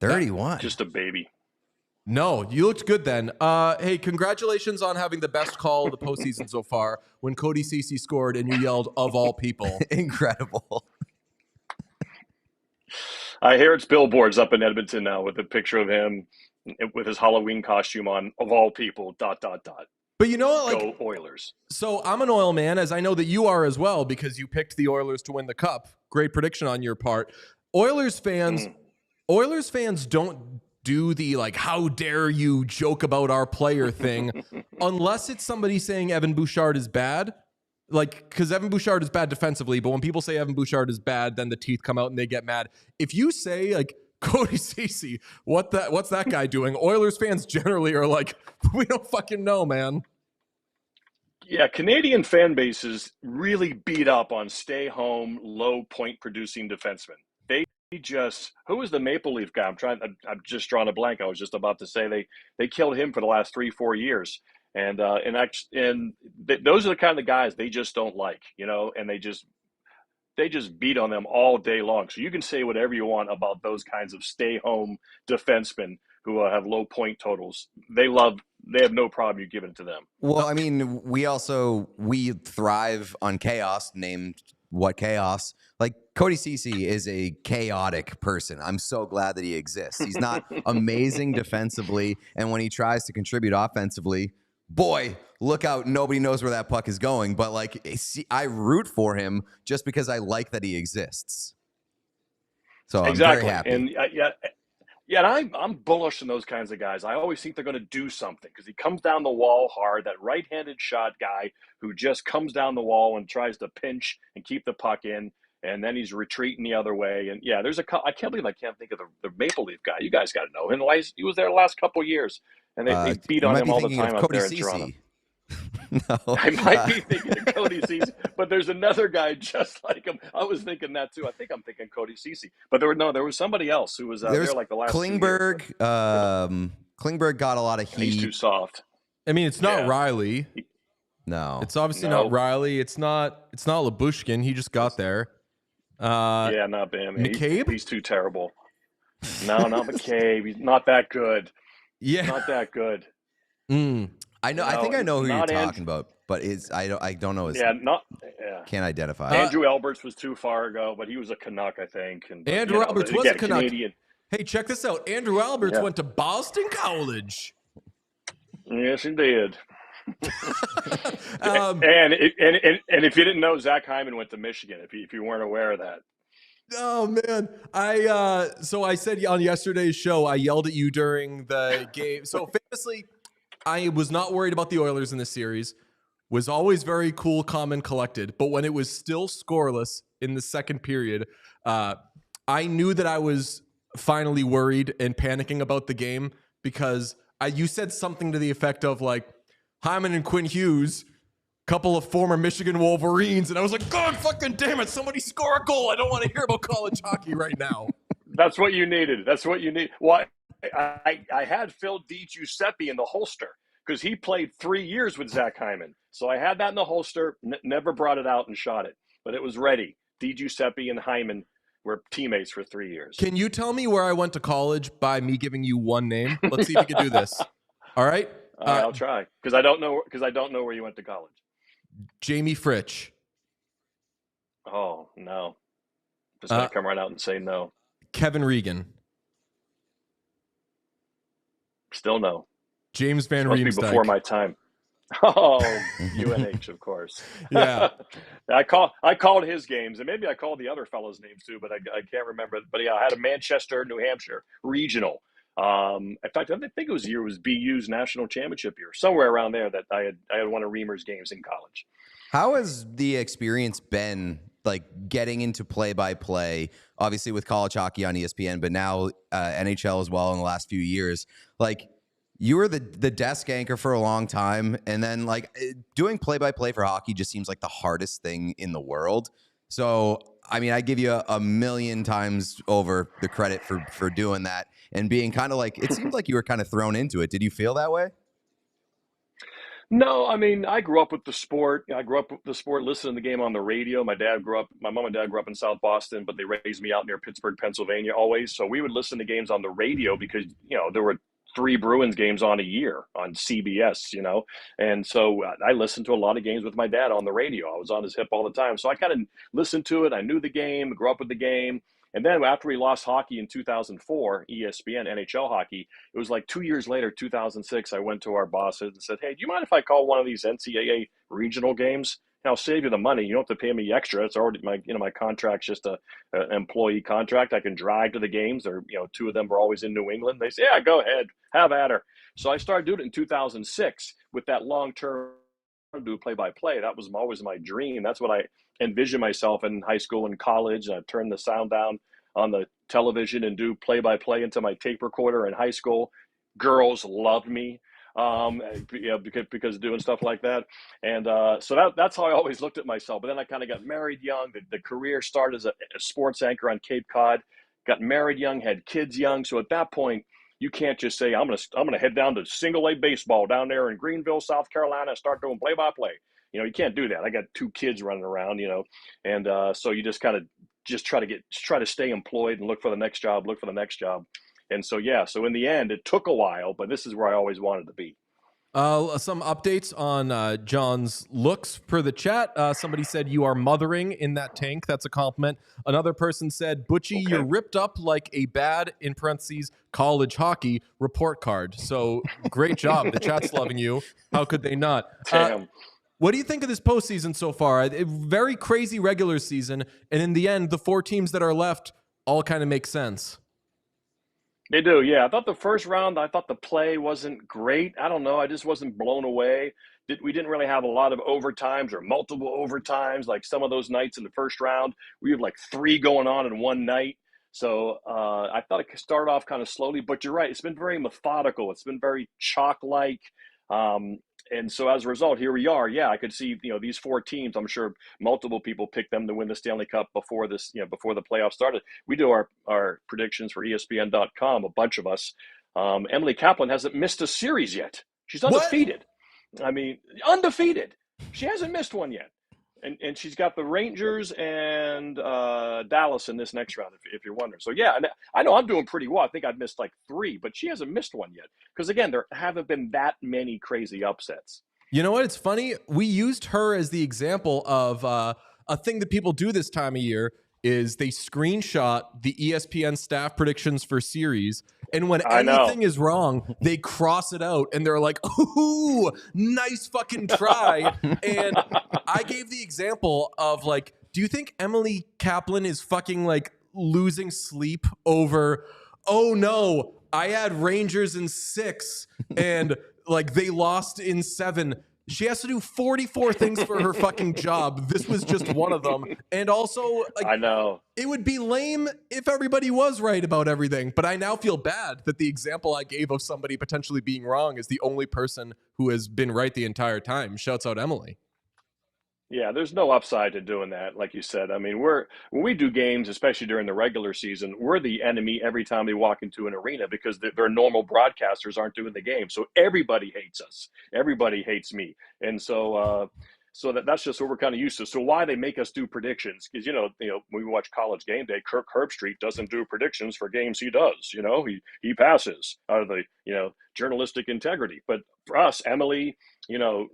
31. Just a baby. No, you looked good then. Hey, congratulations on having the best call of the postseason so far when Cody Ceci scored and you yelled, of all people. Incredible. I hear it's billboards up in Edmonton now with a picture of him with his Halloween costume on, of all people, ... But you know what? Like, go Oilers. So I'm an Oil man, as I know that you are as well, because you picked the Oilers to win the Cup. Great prediction on your part. Oilers fans don't do the like, how dare you joke about our player thing, unless it's somebody saying Evan Bouchard is bad. Like, because Evan Bouchard is bad defensively, but when people say Evan Bouchard is bad, then the teeth come out and they get mad. If you say, like, Cody Ceci, what's that guy doing? Oilers fans generally are like, we don't fucking know, man. Yeah, Canadian fan bases really beat up on stay-home, low-point-producing defensemen. They just who was the Maple Leaf guy? I'm just drawing a blank. I was just about to say they killed him for the last 3-4 years, and those are the kind of guys they just don't like, and they just beat on them all day long. So you can say whatever you want about those kinds of stay-home defensemen who have low point totals. They have no problem you giving it to them. Well, I mean, we thrive on chaos, named what chaos. Like Cody Ceci is a chaotic person. I'm so glad that he exists. He's not amazing defensively, and when he tries to contribute offensively, boy, look out, nobody knows where that puck is going. But like, I root for him just because I like that he exists. So I'm very happy. And yeah, and I'm bullish on those kinds of guys. I always think they're going to do something because he comes down the wall hard, that right-handed shot guy who just comes down the wall and tries to pinch and keep the puck in, and then he's retreating the other way. And yeah, I can't believe I can't think of the Maple Leaf guy. You guys got to know him. He was there the last couple of years, and they beat on him all the time out there in Toronto. No. I might be thinking of Cody Ceci, but there's another guy just like him. I was thinking that too. I think I'm thinking Cody Ceci, but there was somebody else who was there like the last. Klingberg. Klingberg got a lot of heat. He's too soft. I mean, it's not Riley. No, it's obviously not Riley. It's not Labushkin. He just got there. Yeah, not Bam. McCabe. He's too terrible. No, not McCabe. He's not that good. Yeah, not that good. I know. I think I know who you're talking about, but I don't know his. Can't identify. Andrew Alberts was too far ago, but he was a Canuck, I think. And Andrew Alberts was a Canuck. Canadian. Hey, check this out. Andrew Alberts went to Boston College. Yes, he did. And if you didn't know, Zach Hyman went to Michigan. If you weren't aware of that. Oh man, so I said on yesterday's show I yelled at you during the game. So famously, I was not worried about the Oilers in this series. Was always very cool, calm, and collected. But when it was still scoreless in the second period, I knew that I was finally worried and panicking about the game because you said something to the effect of like Hyman and Quinn Hughes, couple of former Michigan Wolverines, and I was like, God fucking damn it, somebody score a goal. I don't want to hear about college hockey right now. That's what you needed. That's what you need. Well, I had Phil DiGiuseppe in the holster because he played 3 years with Zach Hyman. So I had that in the holster, never brought it out and shot it, but it was ready. DiGiuseppe and Hyman were teammates for 3 years. Can you tell me where I went to college by me giving you one name? Let's see if you can do this. All right? I'll try because I don't know where you went to college. Jamie Fritsch. Oh, no. Just going to come right out and say no. Kevin Regan. Still no. James Van Riemsdyk. Must be before my time. Oh, UNH, of course. Yeah. I called his games, and maybe I called the other fellows' names too, but I can't remember. But yeah, I had a Manchester, New Hampshire regional. In fact, I think it was BU's national championship year, somewhere around there that I had one of Reamer's games in college. How has the experience been, like getting into play-by-play, obviously with college hockey on ESPN, but now NHL as well in the last few years? Like, you were the desk anchor for a long time, and then like doing play-by-play for hockey just seems like the hardest thing in the world. So, I mean, I give you a million times over the credit for doing that and being kind of like, it seemed like you were kind of thrown into it. Did you feel that way? No, I mean, I grew up with the sport. I grew up with the sport, listening to the game on the radio. My mom and dad grew up in South Boston, but they raised me out near Pittsburgh, Pennsylvania always. So we would listen to games on the radio because, there were 3 Bruins games on a year on CBS, and so I listened to a lot of games with my dad on the radio. I was on his hip all the time. So I kind of listened to it. I knew the game, grew up with the game. And then after we lost hockey in 2004, ESPN, NHL hockey, it was like 2 years later, 2006, I went to our bosses and said, hey, do you mind if I call one of these NCAA regional games? And I'll save you the money. You don't have to pay me extra. It's already my contract's just an employee contract. I can drive to the games. Or 2 of them were always in New England. They say, yeah, go ahead, have at her. So I started doing it in 2006 with that long-term do play-by-play. That was always my dream. That's what I envisioned myself in high school and college. I turned the sound down on the television and do play-by-play into my tape recorder in high school. Girls loved me. Because of doing stuff like that. And so that's how I always looked at myself. But then I kind of got married young. The career started as a sports anchor on Cape Cod, got married young, had kids young. So at that point, you can't just say, I'm gonna head down to single A baseball down there in Greenville, South Carolina, and start doing play-by-play. You can't do that. I got 2 kids running around, and so you just kind of try to stay employed and look for the next job. And so, so in the end, it took a while, but this is where I always wanted to be. Some updates on John's looks per the chat. Somebody said you are mothering in that tank. That's a compliment. Another person said, Bucci, You're ripped up like a bad, in parentheses, college hockey report card. So great job. The chat's loving you. How could they not? Damn. What do you think of this postseason so far? A very crazy regular season. And in the end, the 4 teams that are left all kind of make sense. They do, yeah. I thought the first round, the play wasn't great. I don't know. I just wasn't blown away. We didn't really have a lot of overtimes or multiple overtimes like some of those nights in the first round. We had like 3 going on in one night. So I thought it started off kind of slowly. But you're right. It's been very methodical. It's been very chalk-like. And so as a result, here we are. Yeah, I could see, these 4 teams. I'm sure multiple people picked them to win the Stanley Cup before this, before the playoffs started. We do our predictions for ESPN.com, a bunch of us. Emily Kaplan hasn't missed a series yet. She's undefeated. What? I mean, undefeated. She hasn't missed one yet. And she's got the Rangers and Dallas in this next round, if you're wondering. So, yeah, I know I'm doing pretty well. I think I've missed like 3, but she hasn't missed one yet. Because, again, there haven't been that many crazy upsets. You know what? It's funny. We used her as the example of a thing that people do this time of year is they screenshot the ESPN staff predictions for series. And when anything is wrong, they cross it out and they're like, ooh, nice fucking try. And I gave the example of like, do you think Emily Kaplan is fucking like losing sleep over, oh no, I had Rangers in 6 and like they lost in 7. She has to do 44 things for her fucking job. This was just one of them. And also, like, I know it would be lame if everybody was right about everything. But I now feel bad that the example I gave of somebody potentially being wrong is the only person who has been right the entire time. Shouts out Emily. Yeah, there's no upside to doing that, like you said. I mean, when we do games, especially during the regular season, we're the enemy every time we walk into an arena because their normal broadcasters aren't doing the game. So everybody hates us. Everybody hates me. And so that's just what we're kind of used to. So why they make us do predictions? Because, when we watch College Game Day, Kirk Herbstreit doesn't do predictions for games he does. He passes out of the, journalistic integrity. But for us, Emily,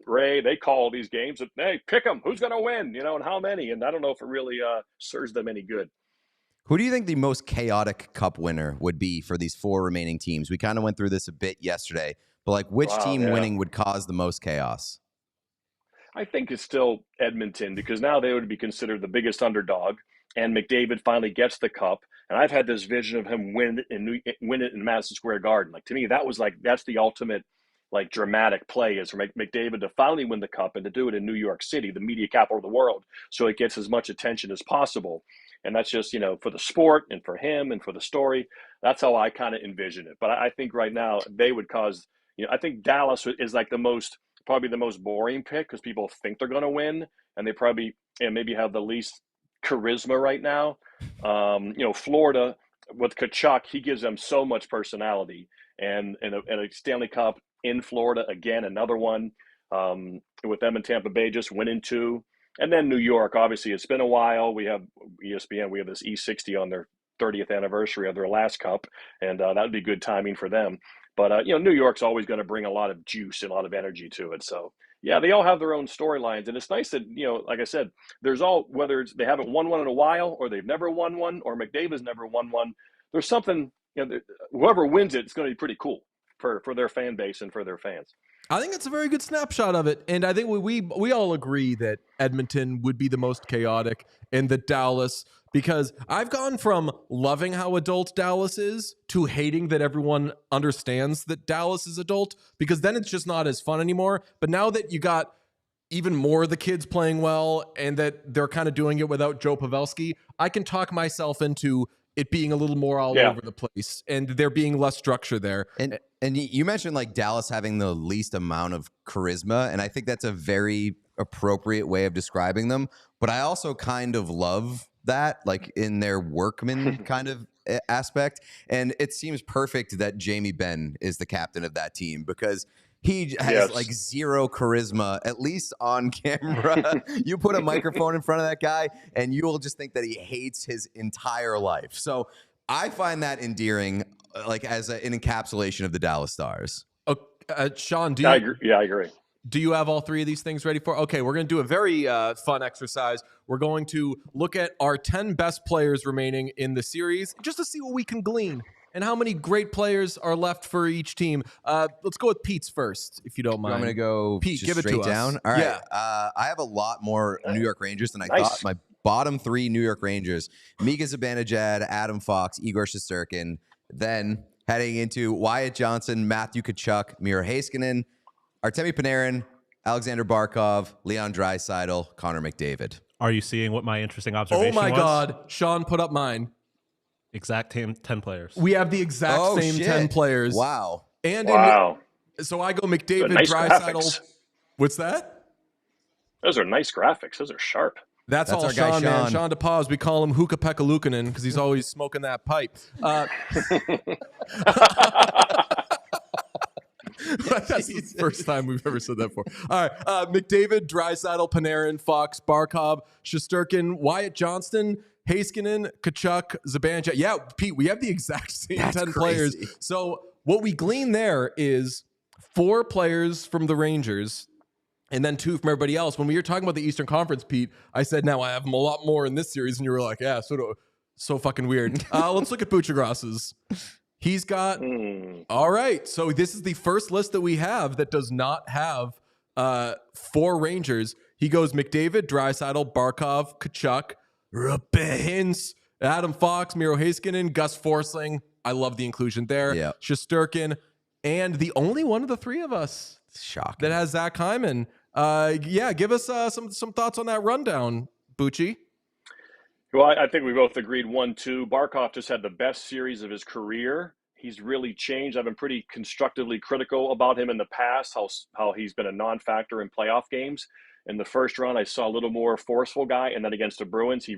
Ray, they call these games and, hey, pick them. Who's going to win, and how many? And I don't know if it really serves them any good. Who do you think the most chaotic cup winner would be for these 4 remaining teams? We kind of went through this a bit yesterday, but like which team winning would cause the most chaos? I think it's still Edmonton because now they would be considered the biggest underdog, and McDavid finally gets the cup. And I've had this vision of him win it in Madison Square Garden. Like to me, that's the ultimate like dramatic play is for McDavid to finally win the cup and to do it in New York City, the media capital of the world, so it gets as much attention as possible. And that's just for the sport and for him and for the story. That's how I kind of envision it. But I think right now they would cause. I think Dallas is like probably the most boring pick because people think they're going to win, and they probably maybe have the least charisma right now. Florida with Tkachuk, he gives them so much personality, and a Stanley Cup in Florida again, another one with them and Tampa Bay just winning 2, and then New York. Obviously, it's been a while. We have ESPN. We have this E60 on their 30th anniversary of their last cup, and that would be good timing for them. But, New York's always going to bring a lot of juice and a lot of energy to it. So, yeah, they all have their own storylines. And it's nice that, like I said, whether they haven't won one in a while or they've never won one or McDavid's never won one, there's something, whoever wins it's going to be pretty cool for their fan base and for their fans. I think it's a very good snapshot of it. And I think we all agree that Edmonton would be the most chaotic and that Dallas, because I've gone from loving how adult Dallas is to hating that everyone understands that Dallas is adult, because then it's just not as fun anymore. But now that you got even more of the kids playing well and that they're kind of doing it without Joe Pavelski, I can talk myself into it being a little more all over the place and there being less structure there. And you mentioned like Dallas having the least amount of charisma, and I think that's a very appropriate way of describing them. But I also kind of love that, like in their workman kind of aspect. And it seems perfect that Jamie Benn is the captain of that team because he has like zero charisma, at least on camera. You put a microphone in front of that guy and you will just think that he hates his entire life. So I find that endearing, like as an encapsulation of the Dallas Stars. Sean, I agree. Do you have all three of these things ready for? Okay, we're going to do a very fun exercise. We're going to look at our 10 best players remaining in the series just to see what we can glean and how many great players are left for each team. Let's go with Pete's first, if you don't mind. I'm going to go Pete, just give it straight to down. us. All right. Yeah. I have a lot more New York Rangers than I thought. My bottom three New York Rangers, Mika Zibanejad, Adam Fox, Igor Shesterkin. Then heading into Wyatt Johnson, Matthew Tkachuk, Miro Heiskanen, Artemi Panarin, Alexander Barkov, Leon Draisaitl, Connor McDavid. Are you seeing what my interesting observation was? Oh my God. Sean put up mine. Exact 10 players. We have the exact same 10 players. Wow. And so I go McDavid, nice Draisaitl. graphics. What's that? Those are nice graphics. Those are sharp. That's all our guy, Sean, man. Sean. Sean DePaz. We call him Hookah Pekka Luukkonen because he's always smoking that pipe. That's the first time we've ever said that before. All right. McDavid, Draisaitl, Panarin, Fox, Barkov, Shesterkin, Wyatt Johnston, Heiskanen, Tkachuk, Zibanejad. Yeah, Pete, we have the exact same 10 players. So what we glean there is 4 players from the Rangers and then 2 from everybody else. When we were talking about the Eastern Conference, Pete, I said, now I have them a lot more in this series. And you were like, yeah, so fucking weird. Let's look at Buccigross's. He's got, all right. So this is the first list that we have that does not have 4 Rangers. He goes McDavid, Draisaitl, Barkov, Tkachuk, Roope Hintz, Adam Fox, Miro Heiskanen, Gus Forsling. I love the inclusion there. Yeah. Shesterkin, and the only one of the 3 of us that has Zach Hyman. Give us some thoughts on that rundown, Bucci. Well, I think we both agreed 1-2. Barkov just had the best series of his career. He's really changed. I've been pretty constructively critical about him in the past, how he's been a non-factor in playoff games. In the first run, I saw a little more forceful guy, and then against the Bruins, he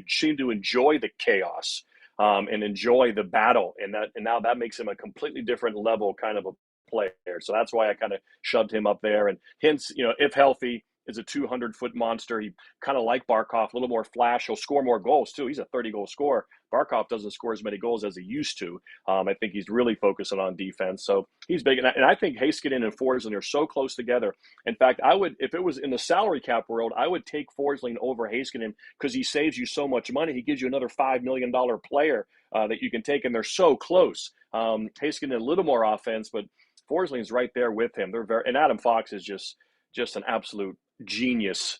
seemed to enjoy the chaos and enjoy the battle, and now that makes him a completely different level kind of a player. So that's why I kind of shoved him up there. And Hintz, if healthy, is a 200-foot monster. He kind of like Barkov, a little more flash. He'll score more goals, too. He's a 30-goal scorer. Barkov doesn't score as many goals as he used to. I think he's really focusing on defense. So he's big. And I think Heiskanen and Forsling are so close together. In fact, if it was in the salary cap world, I would take Forsling over Heiskanen because he saves you so much money. He gives you another $5 million player that you can take, and they're so close. Heiskanen a little more offense, but Forsling's right there with him. And Adam Fox is just an absolute genius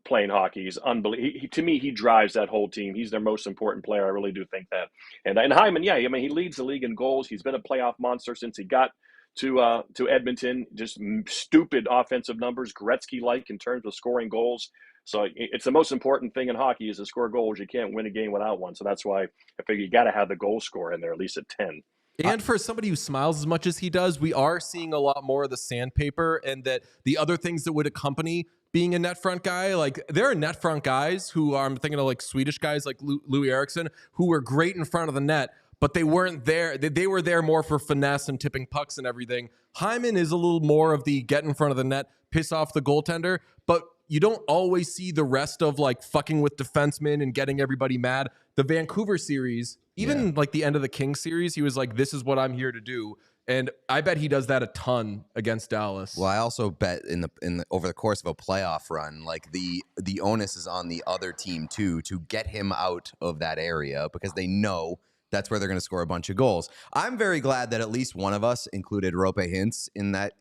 playing hockey. He's unbelievable. To me, he drives that whole team. He's their most important player. I really do think that. And Hyman, he leads the league in goals. He's been a playoff monster since he got to Edmonton. Just stupid offensive numbers, Gretzky-like in terms of scoring goals. So it's the most important thing in hockey is to score goals. You can't win a game without one. So that's why I figure you got to have the goal scorer in there, at least at 10. And for somebody who smiles as much as he does, we are seeing a lot more of the sandpaper and that the other things that would accompany being a net front guy. Like there are net front guys who I'm thinking of like Swedish guys like Louis Eriksson who were great in front of the net, but they weren't there. They were there more for finesse and tipping pucks and everything. Hyman is a little more of the get in front of the net, piss off the goaltender, but you don't always see the rest of like fucking with defensemen and getting everybody mad. The Vancouver series, even like the end of the Kings series, he was like, this is what I'm here to do. And I bet he does that a ton against Dallas. Well, I also bet in the over the course of a playoff run, like the onus is on the other team too to get him out of that area because they know that's where they're going to score a bunch of goals. I'm very glad that at least one of us included Roope Hintz in that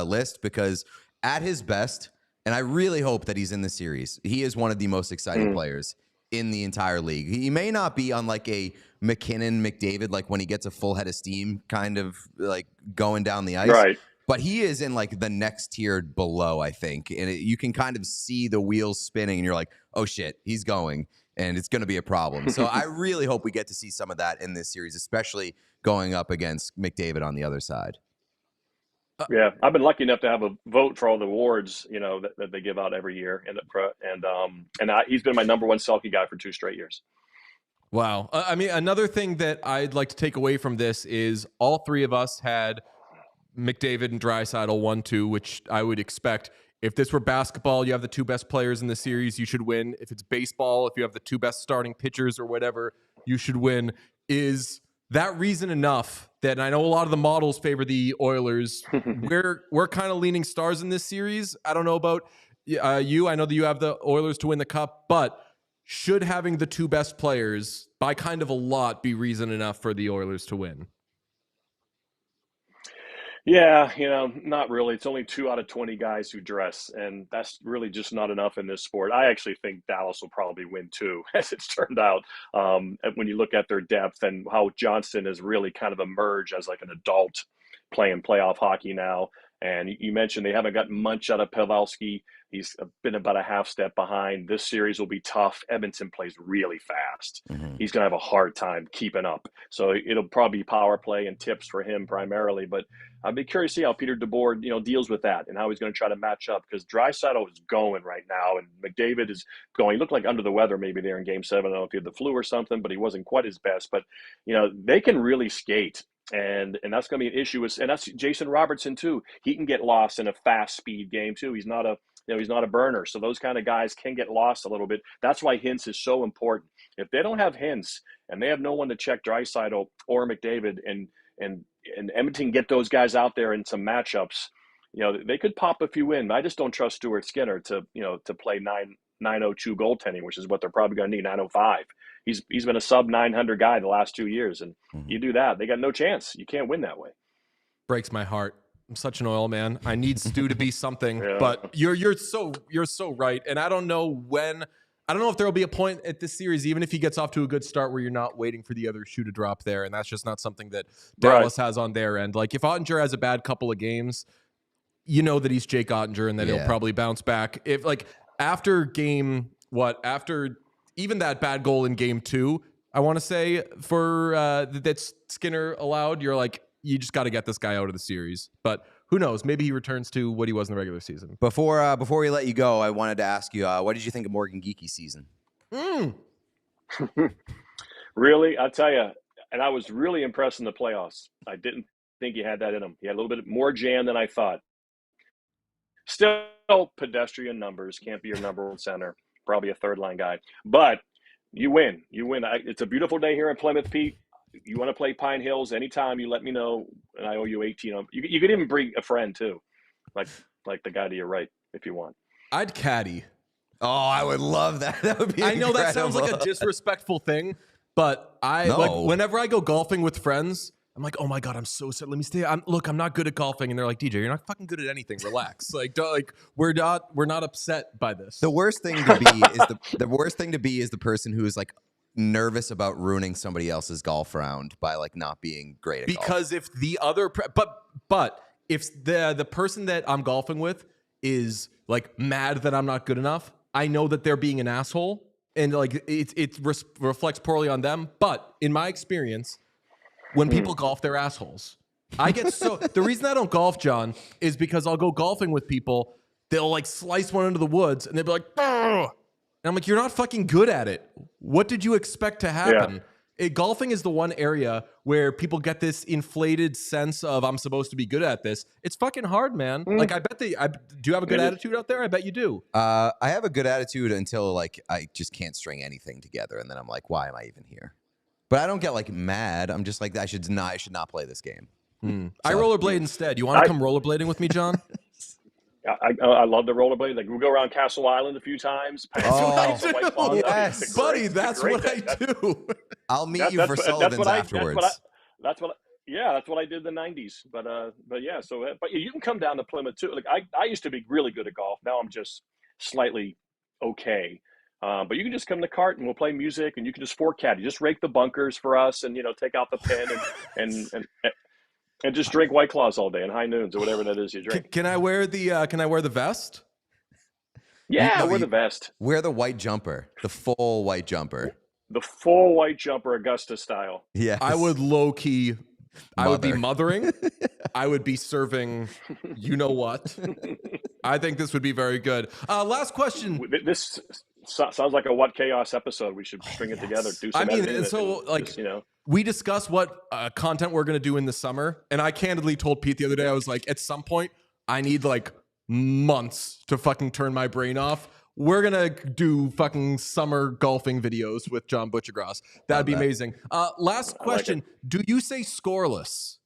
list because at his best, and I really hope that he's in the series, he is one of the most exciting players in the entire league. He may not be on like a McKinnon, McDavid, like when he gets a full head of steam kind of like going down the ice. Right. But he is in like the next tier below, I think. And you can kind of see the wheels spinning and you're like, oh shit, he's going. and it's going to be a problem. So I really hope we get to see some of that in this series, especially going up against McDavid on the other side. Yeah, I've been lucky enough to have a vote for all the awards, that they give out every year, he's been my number one Selke guy for 2 straight years. Wow. I mean, another thing that I'd like to take away from this is all 3 of us had McDavid and Draisaitl 1-2, which I would expect. If this were basketball, you have the 2 best players in the series, you should win. If it's baseball, if you have the 2 best starting pitchers or whatever, you should win. Is that reason enough that I know a lot of the models favor the Oilers? We're kind of leaning stars in this series. I don't know about you. I know that you have the Oilers to win the cup, but should having the 2 best players by kind of a lot be reason enough for the Oilers to win? Yeah, not really. It's only 2 out of 20 guys who dress, and that's really just not enough in this sport. I actually think Dallas will probably win too, as it's turned out, when you look at their depth and how Johnston has really kind of emerged as like an adult playing playoff hockey now. And you mentioned they haven't gotten much out of Pavelski. He's been about a half step behind. This series will be tough. Edmonton plays really fast. Mm-hmm. He's going to have a hard time keeping up. So it'll probably be power play and tips for him primarily. But I'd be curious to see how Peter DeBoer, deals with that and how he's going to try to match up, because Draisaitl is going right now and McDavid is going. He looked like under the weather maybe there in Game 7. I don't know if he had the flu or something, but he wasn't quite his best. But, they can really skate. And that's going to be an issue. And that's Jason Robertson too. He can get lost in a fast speed game too. He's not a burner. So those kind of guys can get lost a little bit. That's why Hintz is so important. If they don't have Hintz and they have no one to check Draisaitl or McDavid and Edmonton get those guys out there in some matchups, they could pop a few in. I just don't trust Stuart Skinner to play 902 goaltending, which is what they're probably going to need, 905. He's been a sub 900 guy the last 2 years, and you do that, they got no chance. You can't win that way. Breaks my heart. I'm such an Oil man. I need Stu to be something, but you're so right. And I don't know if there will be a point at this series, even if he gets off to a good start, where you're not waiting for the other shoe to drop there, and that's just not something that Dallas has on their end. Like if Ottinger has a bad couple of games, that he's Jake Ottinger and that he'll probably bounce back. If after even that bad goal in Game 2, I want to say for that Skinner allowed, you're like, you just got to get this guy out of the series. But who knows? Maybe he returns to what he was in the regular season. Before we let you go, I wanted to ask you, what did you think of Morgan Geeky's season? Really? I'll tell you, and I was really impressed in the playoffs. I didn't think he had that in him. He had a little bit more jam than I thought. Still pedestrian numbers. Can't be your number one center. Probably a third-line guy. But you win. It's a beautiful day here in Plymouth, Pete. You want to play Pine Hills anytime, you let me know, and I owe you 18. You could even bring a friend, too, like the guy to your right, if you want. I'd caddy. Oh, I would love that. That would be incredible. That sounds like a disrespectful thing, but whenever I go golfing with friends, I'm like, oh my God, I'm so sad. Let me stay. I'm not good at golfing. And they're like, DJ, you're not fucking good at anything. Relax. We're not upset by this. The worst thing to be is the person who is like nervous about ruining somebody else's golf round by not being great at golf. Because if the other, but if the person that I'm golfing with is mad that I'm not good enough, I know that they're being an asshole, and it reflects poorly on them. But in my experience, when people golf, they're assholes. The reason I don't golf, John, is because I'll go golfing with people. They'll slice one into the woods, and they'll be like, "Ugh." And I'm like, you're not fucking good at it. What did you expect to happen? Yeah. Golfing is the one area where people get this inflated sense of I'm supposed to be good at this. It's fucking hard, man. I bet do you have a good attitude out there? I bet you do. I have a good attitude until I just can't string anything together, and then I'm like, why am I even here? But I don't get mad. I'm just like, I should not play this game. So, I rollerblade instead. You want to come rollerblading with me, John? I love the rollerblade. We'll go around Castle Island a few times. Yes, buddy, that's what I do. I'll meet you for Sullivan's afterwards. That's what I did in the 90s. But you can come down to Plymouth too. I used to be really good at golf. Now I'm just slightly okay. But you can just come to Cart and we'll play music, and you can just caddy. Just rake the bunkers for us, and take out the pin and just drink White Claws all day and High Noons or whatever that is you drink. Can I wear the vest? Yeah, we're the best. Wear the white jumper, the full white jumper. The full white jumper, Augusta style. Yeah, I would low-key, I would be mothering. I would be serving, you know what? I think this would be very good. Last question. This sounds like a What Chaos episode. We should string it together. Do some editing. So like, just, you know, we discussed what content we're going to do in the summer. And I candidly told Pete the other day, I was like, at some point, I need like months to fucking turn my brain off. We're going to do fucking summer golfing videos with John Buccigross. That'd be amazing. Last question. Do you say scoreless?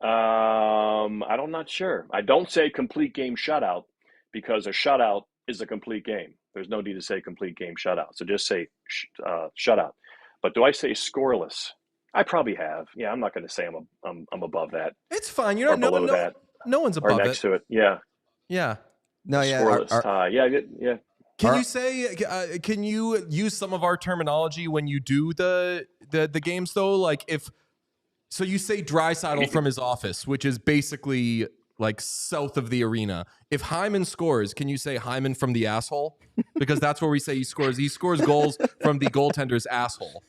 I'm not sure. I don't say complete game shutout because a shutout is a complete game. There's no need to say complete game shutout. So just say shutout. But do I say scoreless? I probably have. Yeah, I'm not going to say I'm above that. It's fine. You're not below that. No one's above or next to it. Yeah. Yeah. No. Yeah. Scoreless tie. Yeah. Can you say? Can you use some of our terminology when you do the games though? Like if. So you say Draisaitl from his office, which is basically like south of the arena. If Hyman scores, can you say Hyman from the asshole? Because that's where we say he scores. He scores goals from the goaltender's asshole.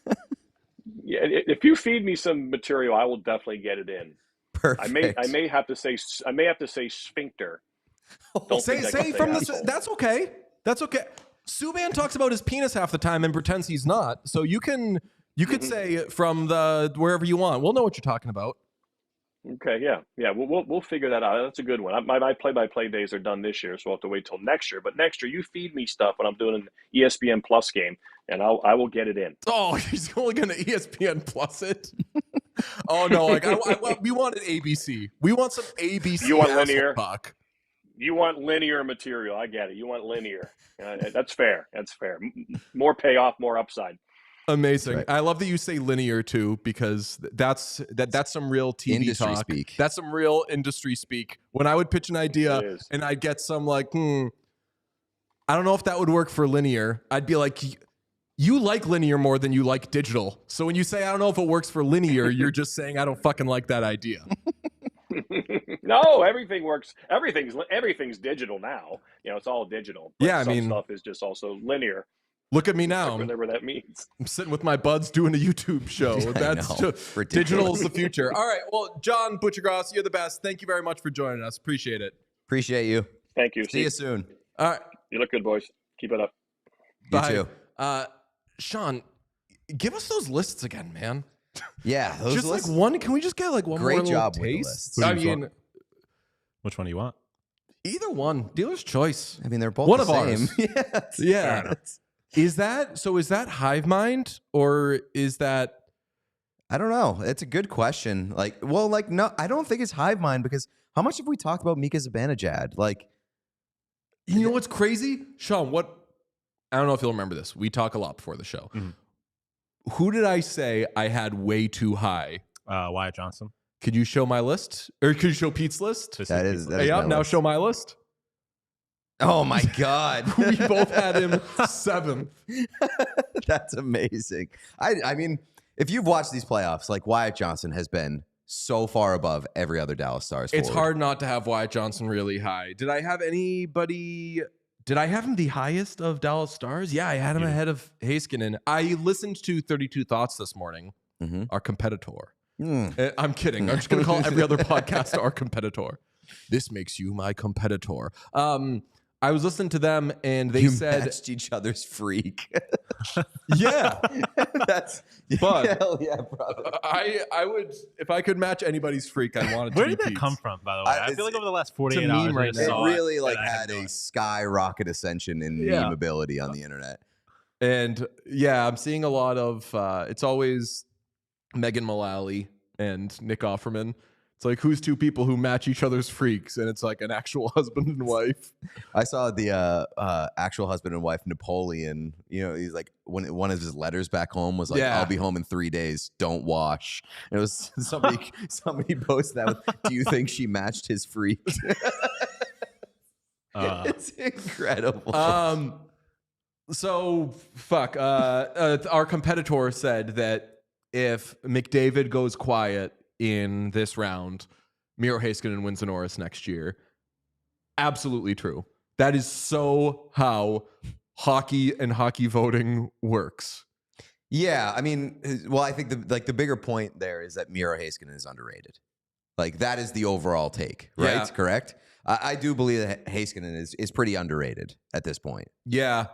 Yeah, if you feed me some material, I will definitely get it in. Perfect. I may have to say sphincter. Say from the. That's okay. That's okay. Subban talks about his penis half the time and pretends he's not. So you can. You could say from the wherever you want. We'll know what you're talking about. Okay, yeah. We'll figure that out. That's a good one. My play-by-play days are done this year, so we'll have to wait till next year. But next year, you feed me stuff when I'm doing an ESPN Plus game, and I will get it in. Oh, he's only going to ESPN Plus it. Oh no, like we wanted ABC. We want some ABC. You want linear talk. You want linear material. I get it. You want linear. That's fair. That's fair. More payoff, more upside. Amazing. Right. I love that you say linear too, because that's some real TV industry talk. Speak. That's some real industry speak. When I would pitch an idea and I'd get some like, I don't know if that would work for linear. I'd be like, you like linear more than you like digital. So when you say, I don't know if it works for linear, you're just saying, I don't fucking like that idea. No, everything works. Everything's digital now. You know, it's all digital. But yeah, some stuff is just also linear. Look at me now. Whatever that means. I'm sitting with my buds doing a YouTube show. That's digital is the future. All right. Well, John Buccigross, you're the best. Thank you very much for joining us. Appreciate it. Appreciate you. Thank you. See you soon. All right. You look good, boys. Keep it up. Bye. You too. Sean, give us those lists again, man. Yeah, those just lists. Like one. Can we just get like one Great more job little with the taste? lists. I mean, which one do you want? Either one. Dealer's choice. I mean, they're both one the of same. Ours. Yeah. Is that hive mind or is that? I don't know. It's a good question. No, I don't think it's hive mind because how much have we talked about Mika Zibanejad? Like, you know what's crazy, Sean? I don't know if you'll remember this. We talk a lot before the show. Mm-hmm. Who did I say I had way too high? Wyatt Johnson. Could you show my list, or could you show Pete's list? That is yeah. Now show my list. Oh my God. We both had him 7th. That's amazing. I mean, if you've watched these playoffs, like Wyatt Johnson has been so far above every other Dallas Stars forward. It's hard not to have Wyatt Johnson really high. Did I have him the highest of Dallas Stars? Yeah, I had him ahead of Heiskanen. I listened to 32 Thoughts this morning, our competitor. I'm kidding. I'm just going to call every other podcast our competitor. This makes you my competitor. I was listening to them and they said matched each other's freak. Yeah. That's hell yeah, brother. I would, if I could match anybody's freak, I wanted to. Where did that come from, by the way? I feel like over the last 48 hours, right it really had a skyrocket ascension in meme ability on the internet. And yeah, I'm seeing a lot of it's always Megan Mullally and Nick Offerman. It's like, who's two people who match each other's freaks? And it's like an actual husband and wife. I saw the actual husband and wife, Napoleon. You know, he's like, one of his letters back home was like, I'll be home in 3 days. Don't wash. And it was somebody posted that with, do you think she matched his freak? It's incredible. So, fuck. Our competitor said that if McDavid goes quiet in this round, Miro Heiskanen wins the Norris next year. absolutely true. That is so how hockey and hockey voting works. Yeah, I mean, well, I think the bigger point there is that Miro Heiskanen is underrated. Like, that is the overall take, right? Yeah. Correct? I do believe that Heiskanen is pretty underrated at this point. Yeah,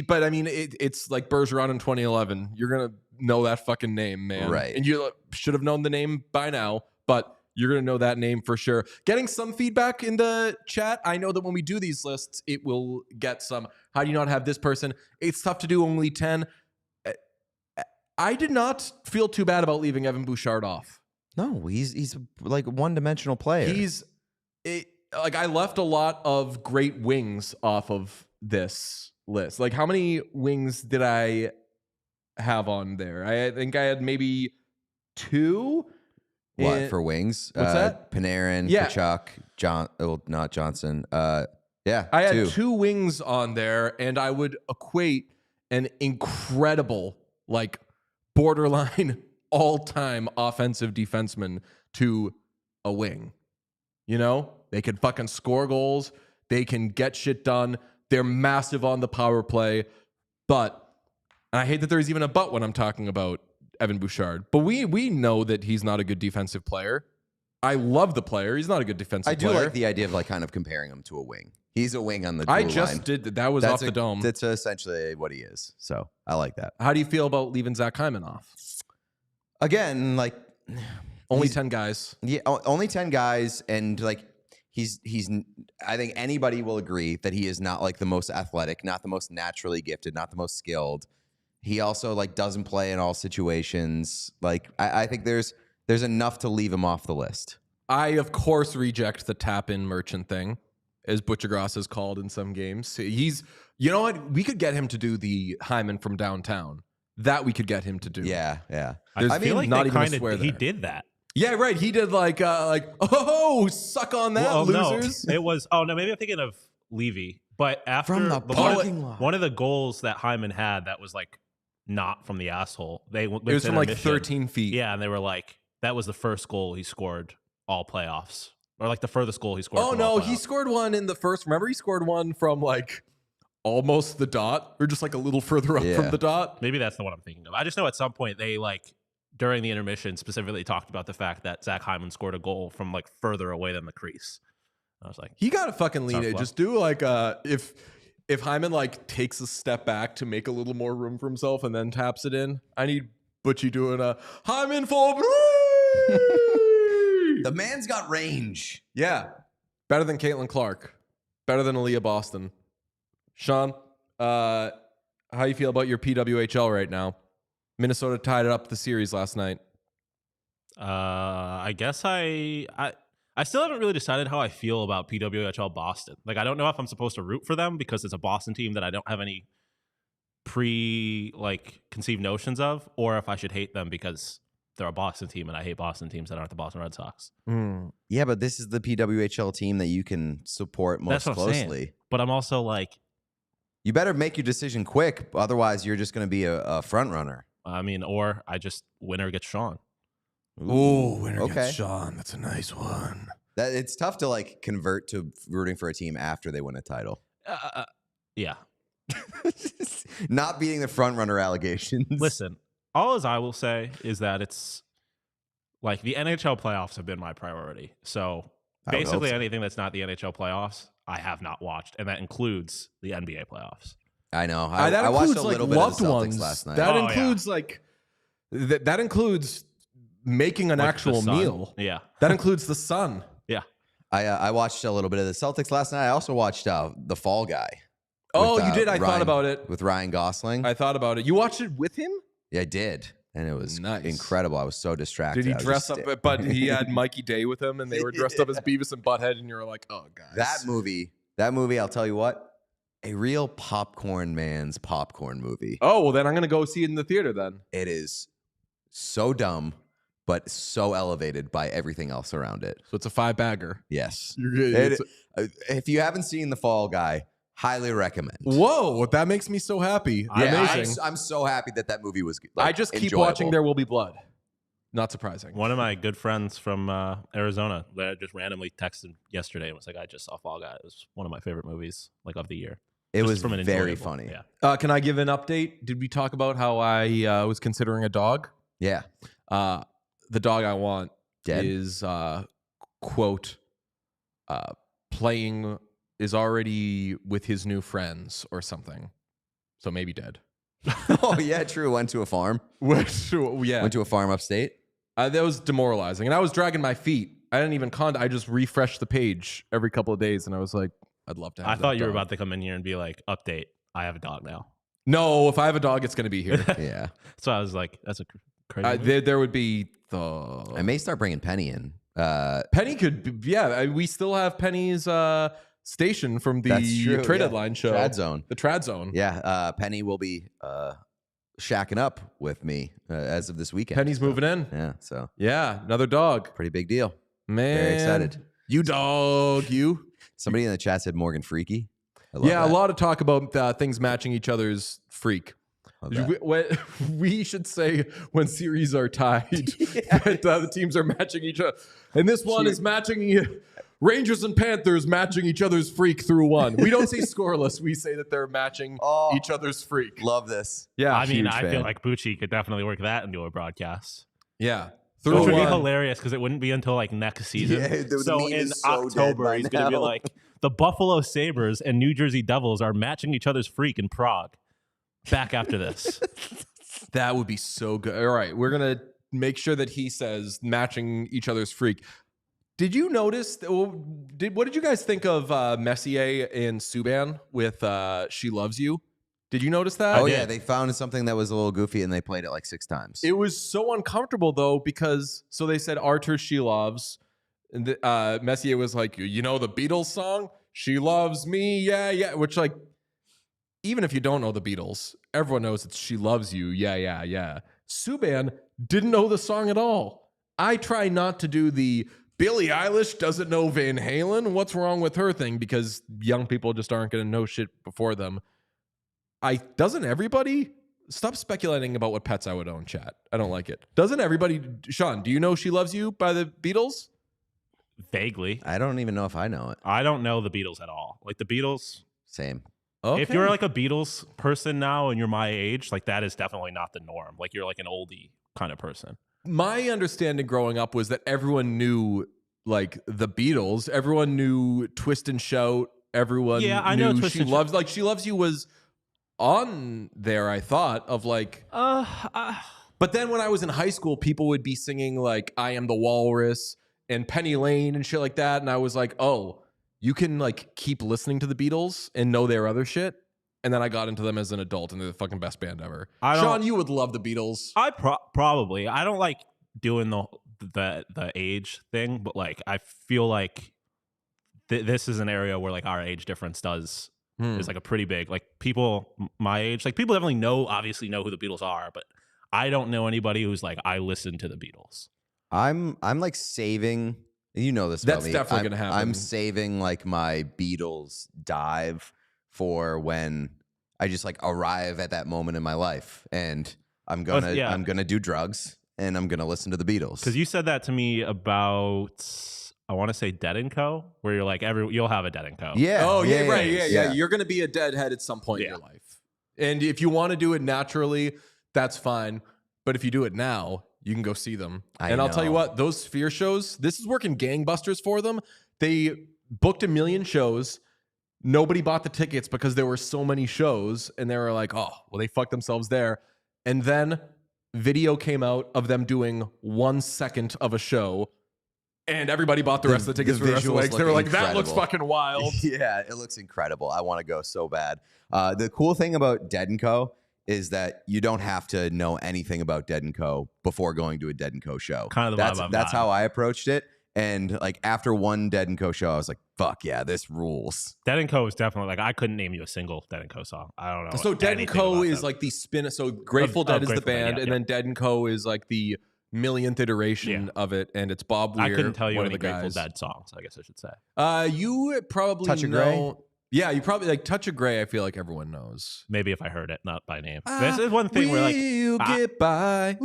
but I mean, it's like Bergeron in 2011. You're gonna know that fucking name, man. Right. And you should have known the name by now, but you're gonna know that name for sure. Getting some feedback in the chat. I know that when we do these lists, it will get some. How do you not have this person? It's tough to do only 10. I did not feel too bad about leaving Evan Bouchard off. No, he's like a one-dimensional player. Like, I left a lot of great wings off of this list. Like, how many wings did I have on there? I think I had maybe 2. What, for wings? What's that? Panarin, Yeah. Kachuk, not Johnson. Yeah, I had 2 wings on there, and I would equate an incredible, like, borderline all-time offensive defenseman to a wing. You know? They can fucking score goals. They can get shit done. They're massive on the power play. But, and I hate that there's even a but when I'm talking about Evan Bouchard. But we know that he's not a good defensive player. I love the player. He's not a good defensive player. I do like the idea of like kind of comparing him to a wing. He's a wing on the blue I just line. did that. That was off the dome. That's essentially what he is. So I like that. How do you feel about leaving Zach Hyman off? Again, like only 10 guys. Yeah, only 10 guys, and like he's. I think anybody will agree that he is not like the most athletic, not the most naturally gifted, not the most skilled. He also like doesn't play in all situations. Like I think there's enough to leave him off the list. I of course reject the tap-in merchant thing, as Buccigross is called in some games. He's, you know what? We could get him to do the Hyman from downtown. That we could get him to do. Yeah. I feel like not they even a swear he there. did that. Yeah, right. He did like suck on that, losers. No, it was. Oh no, maybe I'm thinking of Levy. But after From the parking lot. One of the goals that Hyman had that was like not from the asshole. It was from like 13 feet. Yeah, and they were like, that was the first goal he scored all playoffs, or like the furthest goal he scored. Oh no, he scored one in the first. Remember, he scored one from like almost the dot, or just like a little further up from the dot. Maybe that's the one I'm thinking of. I just know at some point they like during the intermission specifically talked about the fact that Zach Hyman scored a goal from like further away than the crease. I was like, he got to fucking lean it. Just do like if Hyman like takes a step back to make a little more room for himself and then taps it in. I need Bucci doing a Hyman for The man's got range. Yeah, better than Caitlin Clark, better than Aaliyah Boston. Sean, how you feel about your PWHL right now? Minnesota tied up the series last night. I guess I still haven't really decided how I feel about PWHL Boston. Like, I don't know if I'm supposed to root for them because it's a Boston team that I don't have any conceived notions of, or if I should hate them because they're a Boston team and I hate Boston teams that aren't the Boston Red Sox. Yeah, but this is the PWHL team that you can support most closely. But I'm also like, you better make your decision quick, otherwise you're just going to be a front runner. I mean, or I just winner gets Sean. Ooh, winner gets Sean. That's a nice one. It's tough to like convert to rooting for a team after they win a title. Yeah. Not beating the front runner allegations. Listen, all as I will say is that it's like the NHL playoffs have been my priority. So basically anything that's not the NHL playoffs, I have not watched, and that includes the NBA playoffs. I know. I watched a little bit of the Celtics last night. That includes that includes making an actual meal. Yeah. That includes the sun. Yeah. I watched a little bit of the Celtics last night. I also watched The Fall Guy. Oh, you did? I thought about it. With Ryan Gosling. I thought about it. You watched it with him? Yeah, I did. And it was nice. Incredible. I was so distracted. Did he dress up? But he had Mikey Day with him, and they were dressed up as Beavis and Butthead, and you were like, oh, guys. That movie, I'll tell you what, a real popcorn man's popcorn movie. Oh, well, then I'm going to go see it in the theater then. It is so dumb, but so elevated by everything else around it. So it's a 5-bagger. Yes. If you haven't seen The Fall Guy, highly recommend. Whoa, that makes me so happy. Yeah, amazing. I'm so happy that movie was I just keep enjoyable. watching There Will Be Blood. Not surprising. One of my good friends from Arizona that I just randomly texted yesterday and was like, I just saw Fall Guy. It was one of my favorite movies of the year. It Just was from an very enjoyable- funny. Yeah. Can I give an update? Did we talk about how I was considering a dog? Yeah. The dog I want Dead? is, quote, playing, is already with his new friends or something. So maybe dead. Oh, yeah, true. Went to a farm. Yeah. Went to a farm upstate. That was demoralizing. And I was dragging my feet. I didn't even I just refreshed the page every couple of days. And I was like, I'd love to have I that thought you were dog. about to come in here and be like, update, I have a dog now. No, if I have a dog, it's going to be here. Yeah. So I was like, that's a crazy move. There would be I may start bringing Penny in. Penny could be, we still have Penny's station from That's the true, trade yeah. deadline show. Trad Zone. The Trad Zone. Yeah. Penny will be shacking up with me as of this weekend. Penny's moving in. Yeah. So Yeah, another dog. pretty big deal. Man. Very excited. You dog, you. Somebody in the chat said Morgan Freaky. I love Yeah, that. a lot of talk about things matching each other's freak. Love that. We should say when series are tied that the teams are matching each other. And this one is matching Rangers and Panthers matching each other's freak through one. We don't say scoreless. We say that they're matching each other's freak. Love this. Yeah. I mean, huge I fan. feel like Bucci could definitely work that into a broadcast. Yeah. Which Through would be one. hilarious because it wouldn't be until like next season. Yeah, the so meme in is so dead October, by he's going to be now. like, the Buffalo Sabres and New Jersey Devils are matching each other's freak in Prague. Back after this. That would be so good. All right. We're going to make sure that he says matching each other's freak. Did you notice? What did you guys think of Messier and Subban with "She Loves You"? Did you notice that? Oh, yeah. They found something that was a little goofy and they played it like 6 times. It was so uncomfortable though because so they said Arthur "She Loves," and Messier was like, you know the Beatles song "She Loves Me," yeah, which like even if you don't know the Beatles, everyone knows it's "She Loves You," yeah. Subban didn't know the song at all. I try not to do the Billie Eilish doesn't know Van Halen. What's wrong with her thing? Because young people just aren't going to know shit before them. Doesn't everybody stop speculating about what pets I would own, chat? I don't like it. Doesn't everybody, Sean, do you know "She Loves You" by the Beatles? Vaguely. I don't even know if I know it. I don't know the Beatles at all. Like the Beatles, Same. Okay. if you're like a Beatles person now and you're my age, like that is definitely not the norm. Like you're like an oldie kind of person. My understanding growing up was that everyone knew like the Beatles. Everyone knew "Twist and Shout." Everyone I knew know Twist "She and Loves." Like "She Loves You" was on there. I thought of like. But then when I was in high school, people would be singing like "I Am the Walrus" and Penny Lane and shit like that, and I was like, oh, you can like keep listening to the Beatles and know their other shit. And then I got into them as an adult, and they're the fucking best band ever. Sean, you would love the Beatles. I probably. I don't like doing the age thing, but like I feel like this is an area where like our age difference is like a pretty big, like people my age, like people definitely obviously know who the Beatles are, but I don't know anybody who's like, I listen to the Beatles. I'm like saving, you know this about That's me. definitely gonna happen. I'm saving like my Beatles dive for when I just like arrive at that moment in my life, and I'm gonna do drugs and I'm gonna listen to the Beatles. Because you said that to me about, I want to say Dead & Co, where you're like you'll have a Dead & Co. Yeah. Oh, yeah, right. yeah. Yeah. You're going to be a deadhead at some point in your life. And if you want to do it naturally, that's fine. But if you do it now, you can go see them. I'll tell you what, those Sphere shows, this is working gangbusters for them. They booked 1 million shows. Nobody bought the tickets because there were so many shows. And they were like, oh, well, they fucked themselves there. And then video came out of them doing 1 second of a show. And everybody bought the rest of the tickets for the rest of the week. They were like, that looks fucking wild. Yeah, it looks incredible. I want to go so bad. The cool thing about Dead & Co is that you don't have to know anything about Dead & Co before going to a Dead & Co show. Kind of the vibe That's how I approached it. And like after one Dead & Co show, I was like, fuck yeah, this rules. Dead & Co is definitely like, I couldn't name you a single Dead & Co song. I don't know. So Dead & Co is them. like the spin. So Grateful Dead is the Grateful Dead, band, and then Dead & Co is like the millionth iteration of it, and it's Bob Weir. I couldn't tell you one any of the Grateful guys. Dead songs, I guess I should say. You probably Touch of know. Grey? Yeah, you probably like Touch of Grey. I feel like everyone knows. Maybe if I heard it, not by name. This is one thing where like get by.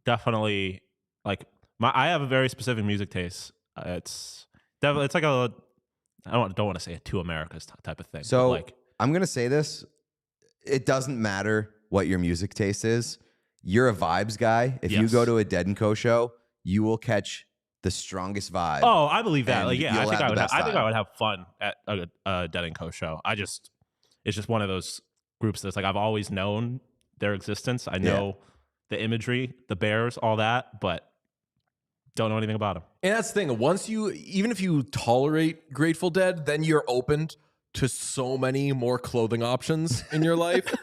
definitely like I have a very specific music taste. It's definitely like I don't want to say a two Americas type of thing. So like, I'm gonna say this: it doesn't matter what your music taste is. You're a vibes guy. If you go to a Dead & Co show, you will catch the strongest vibe. Oh, I believe that. Like, yeah, I think I would have fun at a Dead & Co show. It's just one of those groups that's like I've always known their existence. I know the imagery, the bears, all that, but don't know anything about them. And that's the thing. Even if you tolerate Grateful Dead, then you're opened to so many more clothing options in your life.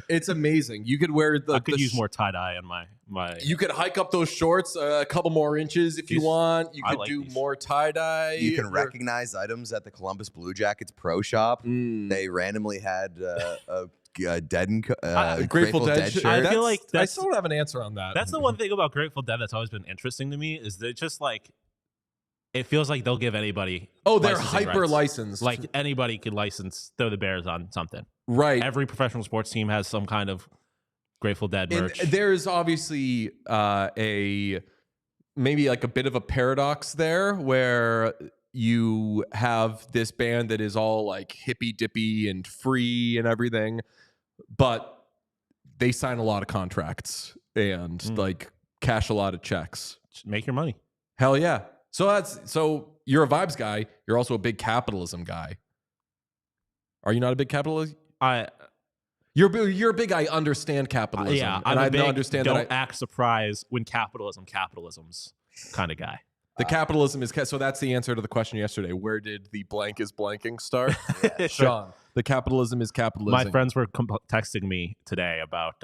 It's amazing. You could wear I could use more tie-dye in my You could hike up those shorts a couple more inches if you want. You could do more tie-dye. You can recognize items at the Columbus Blue Jackets Pro Shop. They randomly had a Dead Grateful Dead shirt. I feel like I still don't have an answer on that. That's the one thing about Grateful Dead that's always been interesting to me is that just like it feels like they'll give anybody. Oh, they're hyper licensed. Like anybody could license thw the Bears on something. Right. Every professional sports team has some kind of Grateful Dead merch. And there's obviously maybe like a bit of a paradox there where you have this band that is all like hippy dippy and free and everything, but they sign a lot of contracts and like cash a lot of checks. Just make your money. Hell yeah. So you're a vibes guy. You're also a big capitalism guy. Are you not a big capitalist? You're a big. I understand capitalism. Yeah, and I don't understand. Don't act surprised when capitalism's kind of guy. The capitalism is so. That's the answer to the question yesterday. Where did the blank is blanking start? Yeah. Sean, the capitalism is capitalism. My friends were texting me today about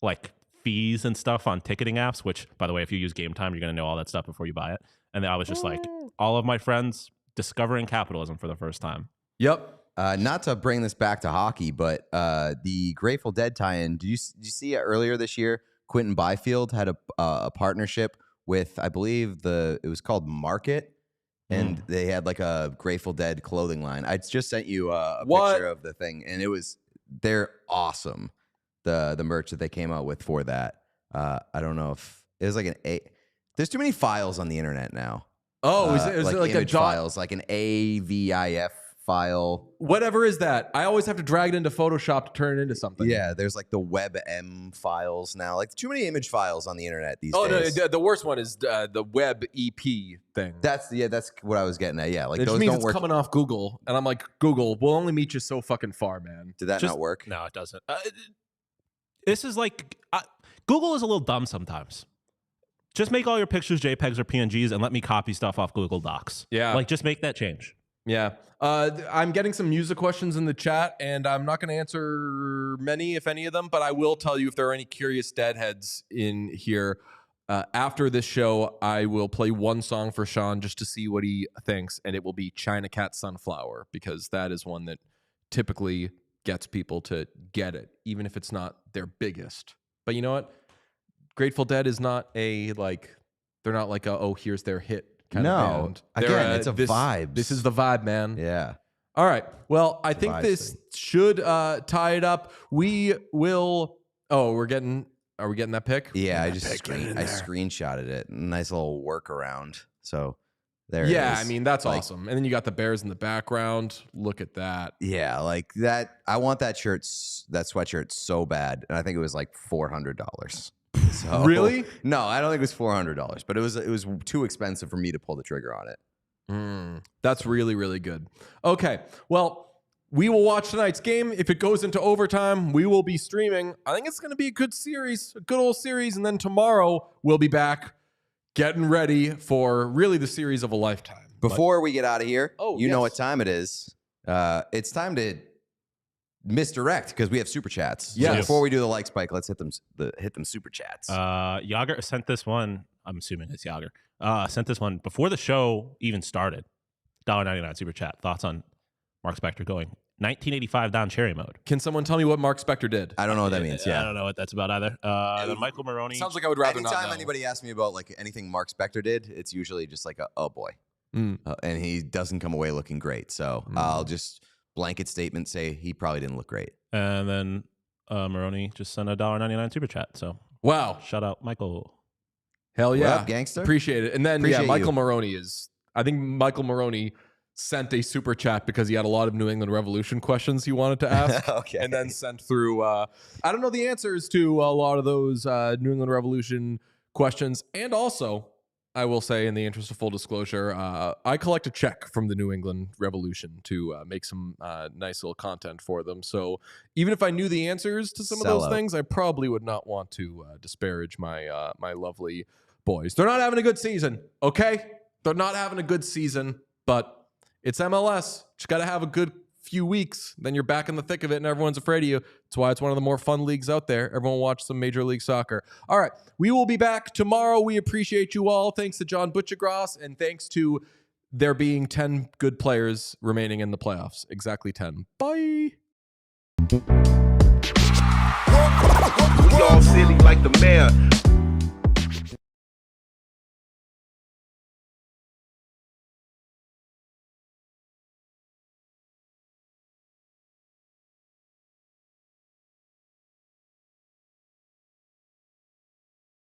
like fees and stuff on ticketing apps. Which, by the way, if you use Game Time, you're going to know all that stuff before you buy it. And I was just like, all of my friends discovering capitalism for the first time. Yep. Not to bring this back to hockey, but the Grateful Dead tie-in. Did you see earlier this year? Quentin Byfield had a partnership with, I believe it was called Market, and they had like a Grateful Dead clothing line. I just sent you a picture of the thing, and they're awesome. The merch that they came out with for that. I don't know if it was like there's too many files on the internet now. Oh, is it like image files, like an AVIF file? Whatever is that? I always have to drag it into Photoshop to turn it into something. Yeah, there's like the WebM files now. Like too many image files on the internet these days. No, the worst one is the Web EP thing. That's what I was getting at. Yeah, like it those just means don't it's work. coming off Google, and I'm like, Google, we'll only meet you so fucking far, man. Did that not work? No, it doesn't. This is like Google is a little dumb sometimes. Just make all your pictures JPEGs or PNGs and let me copy stuff off Google Docs. Yeah. Like, just make that change. Yeah. I'm getting some music questions in the chat, and I'm not going to answer many, if any of them, but I will tell you if there are any curious deadheads in here. After this show, I will play one song for Sean just to see what he thinks, and it will be China Cat Sunflower, because that is one that typically gets people to get it, even if it's not their biggest. But you know what? Grateful Dead is not they're not like here's their hit kind of band. Again, it's a vibe. This is the vibe, man. Yeah. All right. Well, I think this should tie it up. We will. Oh, are we getting that pick? Yeah, I screenshotted it. Nice little workaround. So there. Yeah, it is. I mean that's awesome. And then you got the Bears in the background. Look at that. Yeah, like that. I want that sweatshirt so bad, and I think it was like $400. So, really? No, I don't think it was $400, but it was too expensive for me to pull the trigger on it. That's really, really good. Okay, well, we will watch tonight's game. If it goes into overtime, we will be streaming. I think it's going to be a good series, a good old series, and then tomorrow we'll be back getting ready for really the series of a lifetime. Before we get out of here, you know yes. what time it is. It's time to misdirect because we have super chats. Yes. So before we do the like spike, let's hit them super chats. Yager sent this one. I'm assuming it's Yager. Sent this one before the show even started. $1.99 super chat. Thoughts on Mark Spector going 1985 down cherry mode? Can someone tell me what Mark Spector did? I don't know what that means. Yeah, I don't know what that's about either. Then Michael Maroney. Sounds like I would rather not know. Anytime anybody asks me about like anything Mark Spector did, it's usually just like oh boy, and he doesn't come away looking great. So I'll just blanket statement say he probably didn't look great. And then Maroney just sent a $1.99 super chat. So Wow. Shout out, Michael. Hell yeah. What up, gangster? Appreciate it. And then, Appreciate Michael you. Maroney I think Michael Maroney sent a super chat because he had a lot of New England Revolution questions he wanted to ask. Okay. And then sent through, I don't know the answers to a lot of those New England Revolution questions. And also, I will say, in the interest of full disclosure, I collect a check from the New England Revolution to make some nice little content for them. So even if I knew the answers to some of those things, I probably would not want to disparage my my lovely boys. They're not having a good season, okay? They're not having a good season, but it's MLS. Just got to have a good few weeks. Then you're back in the thick of it and everyone's afraid of you. That's why it's one of the more fun leagues out there. Everyone watch some Major League Soccer. All right. We will be back tomorrow. We appreciate you all. Thanks to John Buccigross and thanks to there being 10 good players remaining in the playoffs. Exactly 10. Bye. We all silly like the mayor.